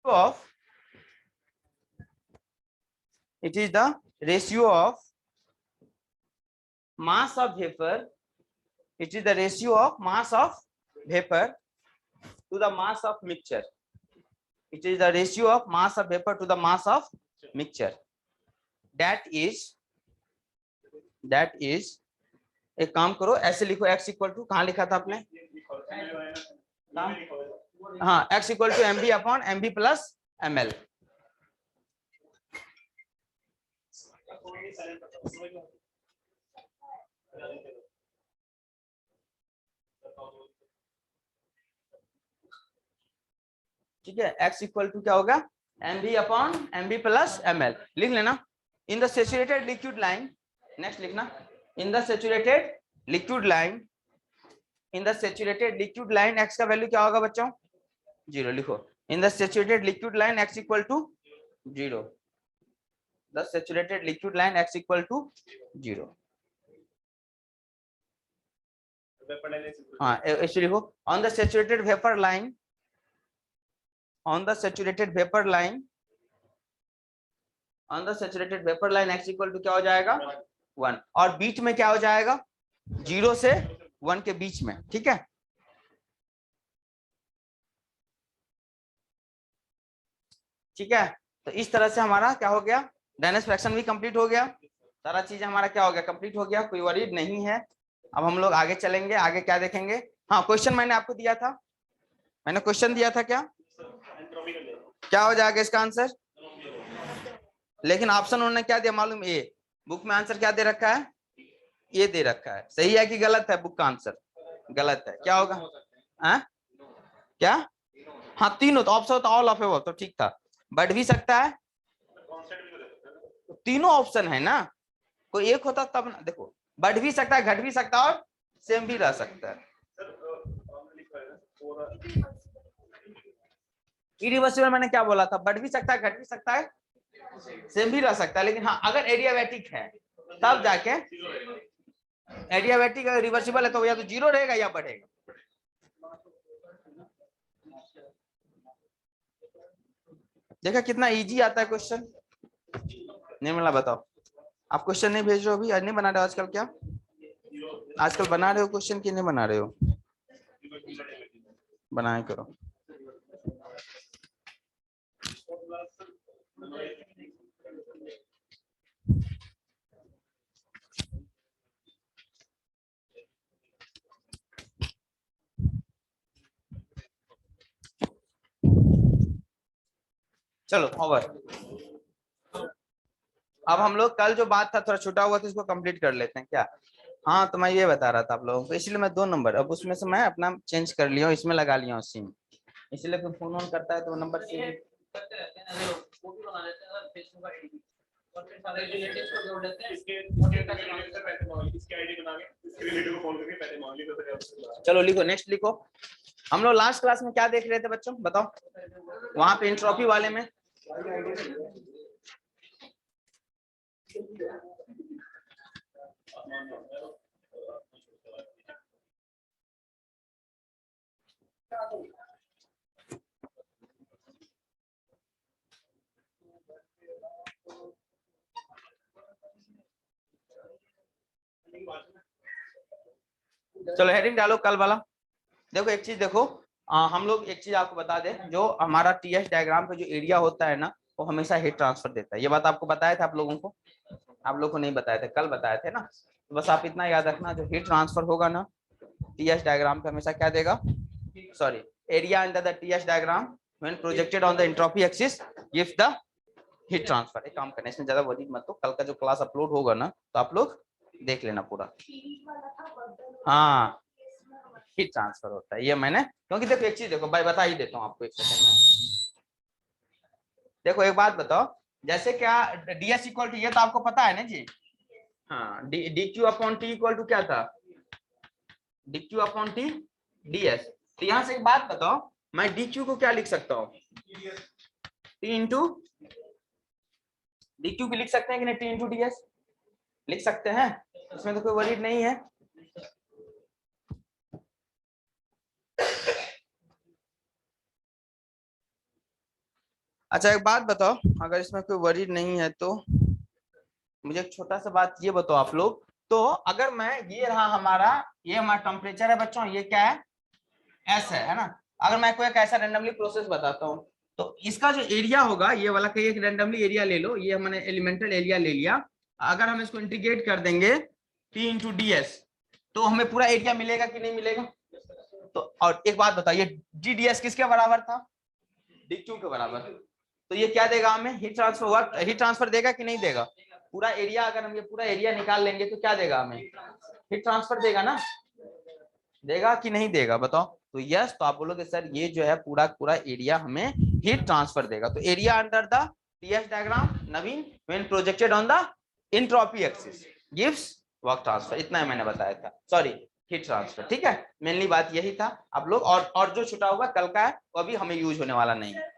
of, it is the ratio of mass of vapor, it is the ratio of mass of vapor to the mass of mixture. It is the ratio of mass of vapor to the mass of mixture. That is एक काम करो ऐसे लिखो, x इक्वल टू, कहाँ लिखा था आपने? हाँ, x equal to mv upon mv plus ml. ठीक है, x इक्वल टू क्या होगा? mv upon mv plus ml. लिख लेना. In the saturated liquid line, next लिखना, in the saturated liquid line, in the saturated liquid line x का वैल्यू क्या होगा बच्चों? 0. लिखो, in the saturated liquid line x equal to 0. The saturated liquid line x equal to 0. हाँ, ऐसे लिखो, on the saturated vapour line, on the saturated vapor line, on the saturated vapor line x equal to क्या हो जाएगा? 1. और बीच में क्या हो जाएगा? 0 से 1 के बीच में. ठीक है, ठीक है. तो इस तरह से हमारा क्या हो गया? डायनेमिक फ्रैक्शन भी कंप्लीट हो गया. सारा चीज हमारा क्या हो गया? कंप्लीट हो गया. कोई वरीड नहीं है. अब हम लोग आगे चलेंगे. आगे क्या देखेंगे? हाँ, क्वेश्चन मैंने आपको दिया था. मैंने क्वेश्चन दिया था, क्या हो जाएगा इसका आंसर? लेकिन ऑप्शन उन्होंने क्या दिया मालूम? ए. बुक में आंसर क्या दे रखा है? ये दे रखा है. सही है कि गलत है? बुक का आंसर गलत है. क्या होगा? क्या? हाँ, तीनों तो ऑप्शन, तो ऑल ऑफ एबव तो ठीक था. बढ़ भी सकता है, तीनों ऑप्शन है ना. कोई एक होता तब ना. देखो, बढ़ भी सकता है, घट भी सकता है, और सेम भी रह सकता है. इरिवर्सिबल मैंने क्या बोला था? बढ़ भी सकता है, घट भी सकता है, सेम भी रह सकता है. लेकिन हाँ, अगर एडियाबैटिक है तब जाके, एडियाबैटिक अगर रिवर्सिबल है तो या तो 0 रहेगा या बढ़ेगा. देखा कितना इजी आता है क्वेश्चन? नहीं मिला? बताओ. आप क्वेश्चन नहीं भेज रहे हो अभी? नहीं बना रहे हो आजकल? क्या आजकल बना रहे हो क्वेश्चन कि नहीं बना रहे हो? बनाया करो. चलो ओवर. अब हम लोग कल जो बात था थोड़ा छूटा हुआ था, इसको कंप्लीट कर लेते हैं क्या? हाँ, तो मैं ये बता रहा था आप लोगों को, इसलिए मैं 2 नंबर, अब उसमें से मैं अपना चेंज कर लिया हूँ, इसमें लगा लिया हूँ सिम. इसलिए कोई फोन ऑन करता है तो नंबर से चलो लिखो, नेक्स्ट लिखो. हम लोग लास्ट क्लास में क्या देख रहे थे बच्चों? बताओ. वहां पे एंट्रोपी वाले में चलो हेडिंग डालो कल वाला. देखो एक चीज देखो, हम लोग एक चीज आपको बता दें, जो हमारा टीएस डायग्राम पे जो एरिया होता है ना, वो हमेशा हीट ट्रांसफर देता है. ये बात आपको बताया था आप लोगों को? आप लोगों को नहीं बताए थे, कल बताए थे ना. तो बस आप इतना याद रखना, जो हीट ट्रांसफर होगा ना टीएस डायग्राम पे, हमेशा क्या देगा? Sorry, area under the TS diagram when projected on the entropy axis gives the heat transfer. एक काम करना, इसमें ज्यादा वरीड मत हो. कल का जो क्लास अपलोड होगा ना, तो आप लोग देख लेना पूरा. हाँ, हीट ट्रांसफर होता है ये मैंने, क्योंकि देखो एक चीज देखो भाई, बता ही देता हूँ आपको एक सेकंड में. देखो एक बात बताओ, जैसे क्या ds इक्वल टू, ये तो आपको पता है ना जी. हाँ, dq upon t equal to क्या था? dq upon t ds. तो यहाँ से एक बात बताओ, मैं dq को क्या लिख सकता हूँ? t इंटू dq भी लिख सकते हैं कि नहीं? t इंटू ds लिख सकते हैं, इसमें तो कोई वरीड नहीं है. अच्छा एक बात बताओ, अगर इसमें कोई वरी नहीं है तो मुझे एक छोटा सा बात ये बताओ आप लोग। तो अगर मैं ये रहा हमारा, ये हमारा टेम्परेचर है बच्चों, ये क्या है एस है ना। अगर मैं कोई एक ऐसा रेंडमली प्रोसेस बताता हूँ तो इसका जो एरिया होगा, ये वाला कहीं एक रेंडमली एरिया ले लो, ये मैंने एलिमेंटल एरिया ले लिया। अगर हम इसको इंटीग्रेट कर देंगे T इंटू डी एस, तो हमें पूरा एरिया मिलेगा कि नहीं मिलेगा। तो और एक बात बताइए, डी डी एस किसके बराबर था, डी क्यू के बराबर। तो ये क्या देगा हमें, heat transfer work, heat transfer देगा कि नहीं देगा। पूरा एरिया, अगर हम ये पूरा एरिया निकाल लेंगे तो क्या देगा हमें, हीट ट्रांसफर देगा ना, देगा कि नहीं देगा बताओ। तो यस, तो आप बोलोगे सर ये जो है पूरा पूरा एरिया हमें हीट ट्रांसफर देगा। तो area under the TS diagram नवीन when projected on the entropy axis gives work transfer, इतना ही मैंने बताया था, सॉरी हीट ट्रांसफर। ठीक है, मेनली बात यही था आप लोग। और जो छुटा हुआ कल का है वो अभी हमें यूज होने वाला नहीं है।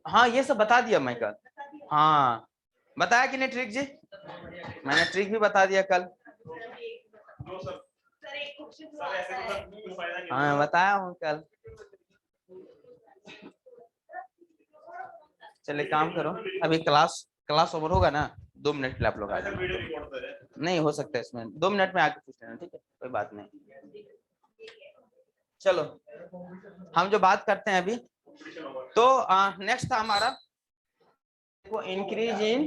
हाँ ये सब बता दिया मैं कल, हाँ बताया कि नहीं ट्रिक जी, मैंने ट्रिक भी बता दिया कल। हाँ बताया हूँ कल। चलिए काम करो, अभी क्लास ओवर होगा ना, 2 मिनट के लिए आप लोग आ जाए, नहीं हो सकता है इसमें 2 मिनट में आके पूछ लेना, ठीक है कोई बात नहीं। चलो हम जो बात करते हैं अभी, तो नेक्स्ट था हमारा देखो इंक्रीज इन,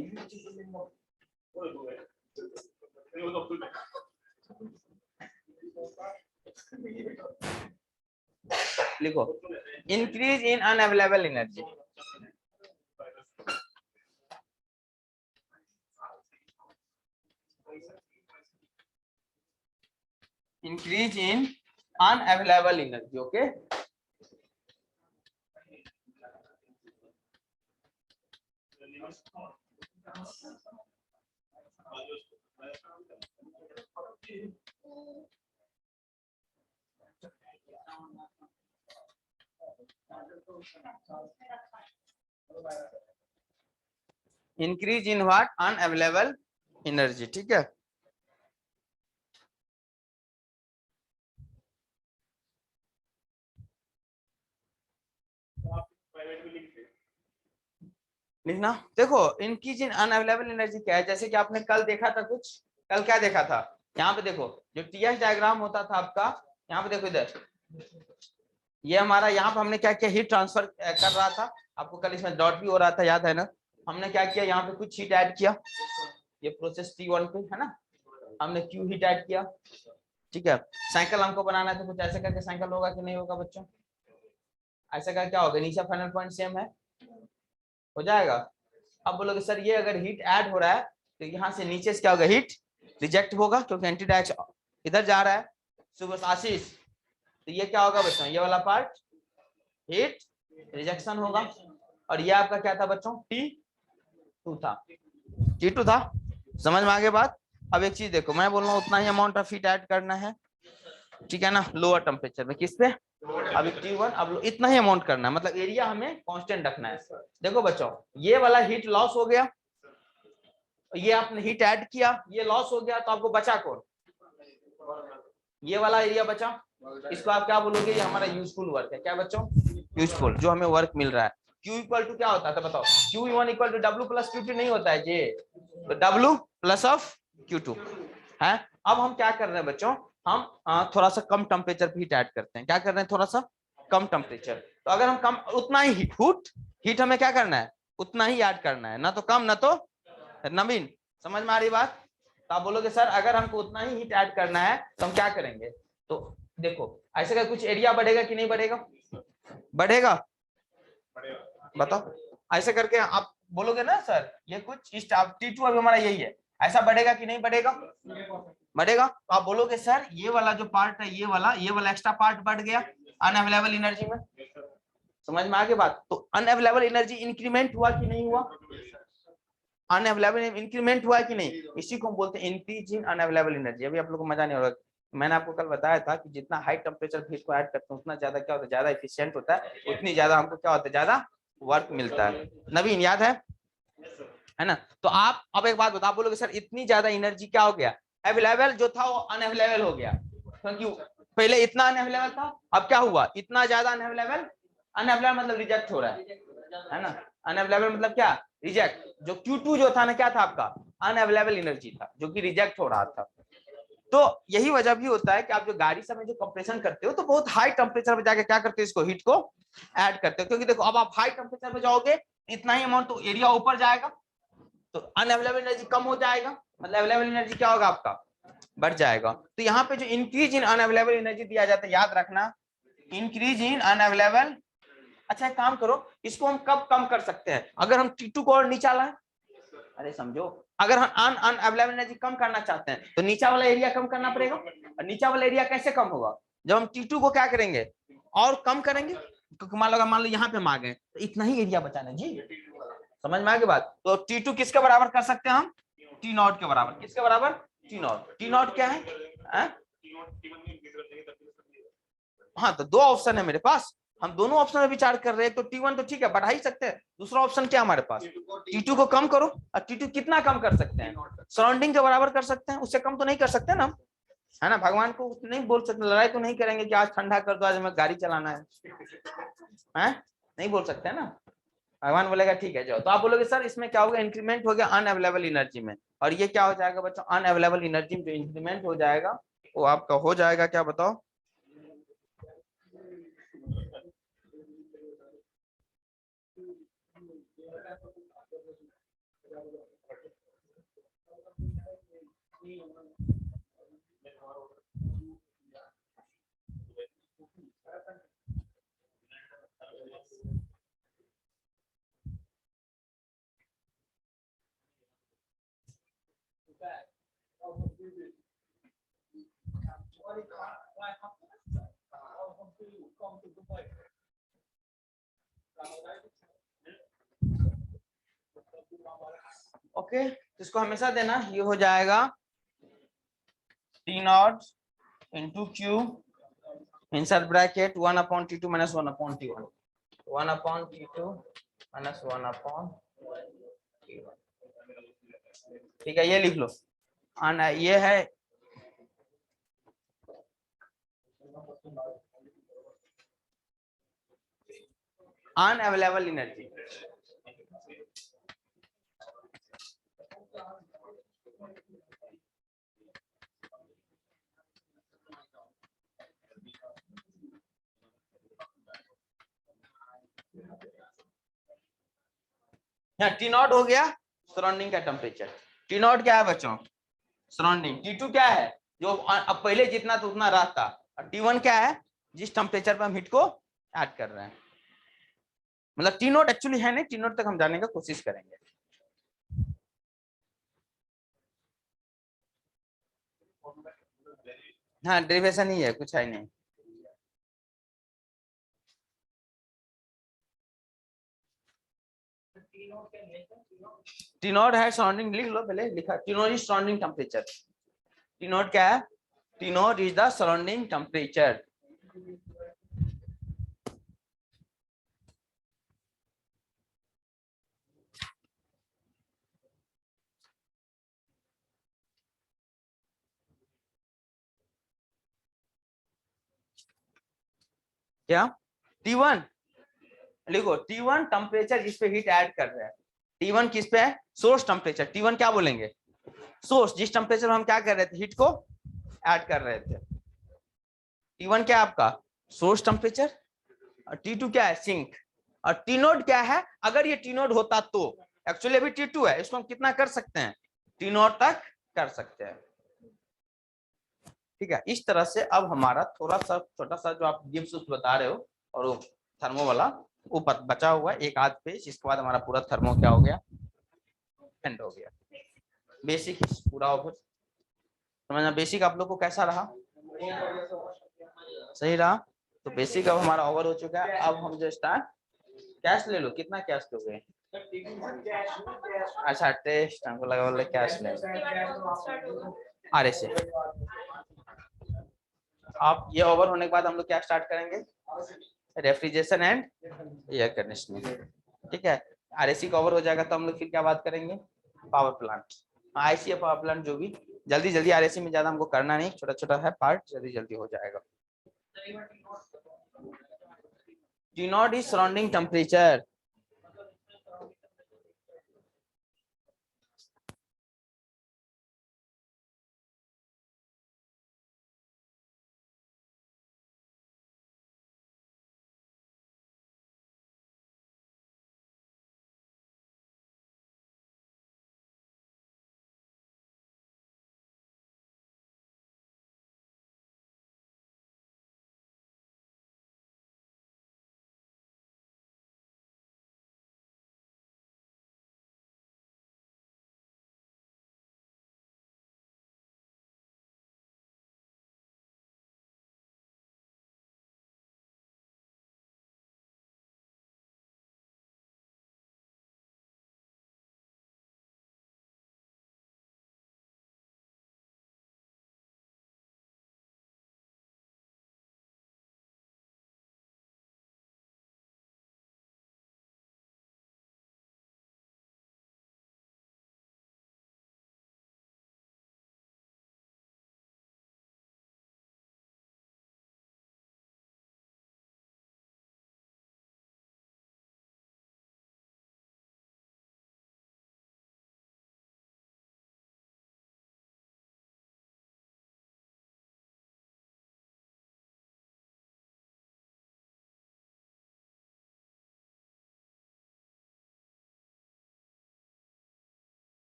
लिखो increase in unavailable energy. Increase in unavailable energy, okay. Increase in what, unavailable energy, ठीक है। लिखना देखो इंक्रीज इन अनअवेलेबल एनर्जी क्या है, जैसे कि आपने कल देखा था कुछ, कल क्या देखा था, यहाँ पे देखो जो टीएस डायग्राम होता था आपका, यहाँ पे देखो इधर ये हमारा, यहाँ पे हमने क्या किया, हीट ट्रांसफर कर रहा था, आपको कल इसमें डॉट भी हो रहा था याद है ना। हमने क्या किया, यहाँ पे कुछ हीट ऐड किया, ये प्रोसेस T1 पे है ना, हमने Q हीट ऐड किया, ठीक है। साइकिल हमको बनाना है तो कुछ ऐसे करके साइकिल होगा कि नहीं होगा बच्चों, ऐसा करके क्या होगा, नीचे फाइनल पॉइंट सेम है, हो जाएगा। अब बोलोगे सर ये अगर हीट ऐड हो रहा है तो यहाँ से नीचे से क्या होगा, हीट रिजेक्ट होगा क्योंकि एंटी डायरेक्शन इधर जा रहा है, सुबह आशीष, तो ये क्या होगा बच्चों, ये वाला पार्ट हीट रिजेक्शन होगा। और ये आपका क्या था बच्चों, T2 था, T2 था, समझ में आ गया बात। अब एक चीज देखो, मैं बोल रहा हूँ उतना ही अमाउंट ऑफ हीट ऐड करना है, ठीक है ना, लोअर टेम्परेचर में, किस पे, अभी T1, अब इतना ही अमाउंट करना है, मतलब एरिया हमें कांस्टेंट रखना है। देखो बच्चों ये वाला हीट लॉस हो गया, ये आपने हीट ऐड किया, ये लॉस हो गया, तो आपको बचा कौन, ये वाला एरिया बचा, इसको आप क्या बोलोगे, ये हमारा यूजफुल वर्क है, क्या बच्चों, यूजफुल, जो हमें वर्क मिल रहा है। Q इक्वल टू क्या होता था बताओ, Q1 equal to W plus Q2 नहीं होता है ये, तो W प्लस ऑफ Q2 है। अब हम क्या कर रहे हैं बच्चों, हम थोड़ा सा कम टेम्परेचर पे हीट ऐड करते हैं, क्या कर रहे हैं, थोड़ा सा कम टेम्परेचर। तो अगर हम कम, उतना ही हीट हमें क्या करना है, उतना ही ऐड करना है, ना तो कम ना तो नवीन, समझ में आ रही बात। तो आप बोलोगे सर अगर हमको उतना ही हीट ऐड करना है तो हम क्या करेंगे, तो देखो ऐसे का कुछ एरिया बढ़ेगा कि नहीं बढ़ेगा, बढ़ेगा, बताओ ऐसे करके आप बोलोगे ना सर ये कुछ इस T2 अभी हमारा यही है, ऐसा बढ़ेगा कि नहीं बढ़ेगा, बढ़ेगा। तो आप बोलोगे सर ये वाला जो पार्ट है, ये वाला एक्स्ट्रा पार्ट बढ़ गया अनअवेलेबल एनर्जी में, समझ में आ गई बात। तो अनअवेलेबल एनर्जी इंक्रीमेंट हुआ कि नहीं हुआ, अनअवेलेबल इंक्रीमेंट हुआ कि नहीं, इसी को हम बोलते हैं इंक्रीज इन अनअवेलेबल एनर्जी। अभी आप लोगों को मजा नहीं हो रहा, मैंने आपको कल बताया था कि जितना हाई टेम्परेचर हीट को ऐड करते हैं उतना ज्यादा क्या होता है, ज्यादा एफिशिएंट होता है, उतनी ज्यादा हमको क्या होता है, ज्यादा वर्क मिलता है। नवीन याद है, है ना। तो आप अब एक बात बताओ, आप बोलोगे सर इतनी ज्यादा एनर्जी क्या हो गया, अवेलेबल जो था वो अनअवेलेबल हो गया, क्योंकि पहले इतना अनअवेलेबल था, अब क्या हुआ, इतना ज्यादा अनअवेलेबल, अनअवेलेबल मतलब रिजेक्ट हो रहा है ना, अनअवेलेबल मतलब क्या, रिजेक्ट। जो Q2 जो था ना क्या था आपका, अनअवेलेबल एनर्जी था जो कि रिजेक्ट हो रहा था। तो यही वजह भी होता है कि आप जो गाड़ी सब में जो कंप्रेशन करते हो तो बहुत हाई टेम्परेचर पे जाके क्या करते हो, इसको हीट को ऐड करते हो, क्योंकि देखो अब आप हाई टेम्परेचर पे जाओगे इतना ही अमाउंट तो एरिया ऊपर जाएगा, तो अनअवेलेबल एनर्जी कम हो जाएगा, मतलब अवेलेबल एनर्जी क्या होगा आपका, बढ़ जाएगा। तो यहाँ पे जो इंक्रीज इन अनअवेलेबल एनर्जी दिया जाता है, याद रखना, इंक्रीज इन अनअवेलेबल। अच्छा एक काम करो, इसको हम कब कम कर सकते हैं, अगर हम T2 को और नीचा लाएं, अरे समझो, अगर हम अनअवेलेबल एनर्जी कम करना चाहते हैं तो नीचा वाला एरिया कम करना पड़ेगा। और नीचा वाला एरिया कैसे कम होगा, जब हम T2 को क्या करेंगे और कम करेंगे, क्योंकि मान लो यहाँ पे हम आ गए तो इतना ही एरिया बचाना है जी, समझ में आ गई बात। तो T2 किसके बराबर कर सकते हैं हम, T0 के बराबर, किसके बराबर, T0। T0 क्या है? हाँ तो दो ऑप्शन है मेरे पास, हम दोनों ऑप्शन में विचार कर रहे हैं, तो T1 तो ठीक है बढ़ा ही सकते हैं, दूसरा ऑप्शन क्या हमारे पास, T2 को कम करो। और T2 कितना कम कर सकते हैं, सराउंडिंग के बराबर कर सकते हैं, उससे कम तो नहीं कर सकते ना, है ना। भगवान को नहीं बोल सकते, लड़ाई तो नहीं करेंगे कि आज ठंडा कर दो, आज हमें गाड़ी चलाना है? नहीं बोल सकते है ना। भगवान बोलेगा ठीक है जाओ, तो आप बोलोगे सर इसमें क्या होगा, इंक्रीमेंट हो गया अनअवेलेबल एनर्जी में, और ये क्या हो जाएगा बच्चों, अनअवेलेबल एनर्जी में जो इंक्रीमेंट हो जाएगा वो आपका हो जाएगा क्या बताओ, ओके। इसको हमेशा देना, ये हो जाएगा T0 into Q inside bracket 1/T2 minus 1/T1, 1/T2 minus 1/T1, ठीक है ये लिख लो। ये है अनअवेलेबल एनर्जी, T0 हो गया सराउंडिंग का टेम्परेचर, T0 क्या है बच्चों, सराउंडिंग। T2 क्या है, जो अब पहले जितना तो उतना रहता, और T1 क्या है, जिस टेम्परेचर पर हम हीट को ऐड कर रहे हैं, मतलब T0 एक्चुअली है नहीं, T0 तक हम जाने का कोशिश करेंगे। हाँ डेरिवेशन ही है, कुछ है नहीं। T0 है सराउंडिंग, लिख लो पहले, लिखा T0 is surrounding temperature. T0 क्या है, T0 is the surrounding temperature. क्या T1 लिखो, T1 टेम्परेचर जिस पे हीट ऐड कर रहे हैं, T1 किस पे है, सोर्स टेम्परेचर। T1 क्या बोलेंगे, सोर्स, जिस टेम्परेचर हम क्या कर रहे थे, हीट को ऐड कर रहे थे। T1 क्या है आपका सोर्स टेम्परेचर, और T2 क्या है सिंक, और T0 क्या है, अगर ये T0 होता तो, एक्चुअली अभी T2 है, इसको हम कितना कर सकते हैं, T0 तक कर सकते हैं, ठीक है। इस तरह से अब हमारा थोड़ा सा छोटा सा जो आप गिब्स बता रहे हो और वो थर्मो वाला वो बचा हुआ है एक आध पेज, इसके बाद हमारा पूरा थर्मो क्या हो गया, एंड हो गया। बेसिक पूरा ओवर समझना, बेसिक आप लोग को कैसा रहा, सही रहा। तो बेसिक अब हमारा ओवर हो चुका है। अब हम जो स्टार्ट, कैश ले लो, कितना कैश लोगे, अच्छा टेस्ट हमको लगा बोले कैश ले, अरे से आप ये ओवर होने के बाद हम लोग क्या स्टार्ट करेंगे, रेफ्रिजरेशन एंड एयर कंडीशनिंग, ठीक है। आरएसी कवर हो जाएगा तो हम लोग फिर क्या बात करेंगे, power plant, ICF power plant, जो भी जल्दी जल्दी आरएसी में ज्यादा हमको करना नहीं, छोटा छोटा है पार्ट, जल्दी जल्दी हो जाएगा। T0 is surrounding temperature,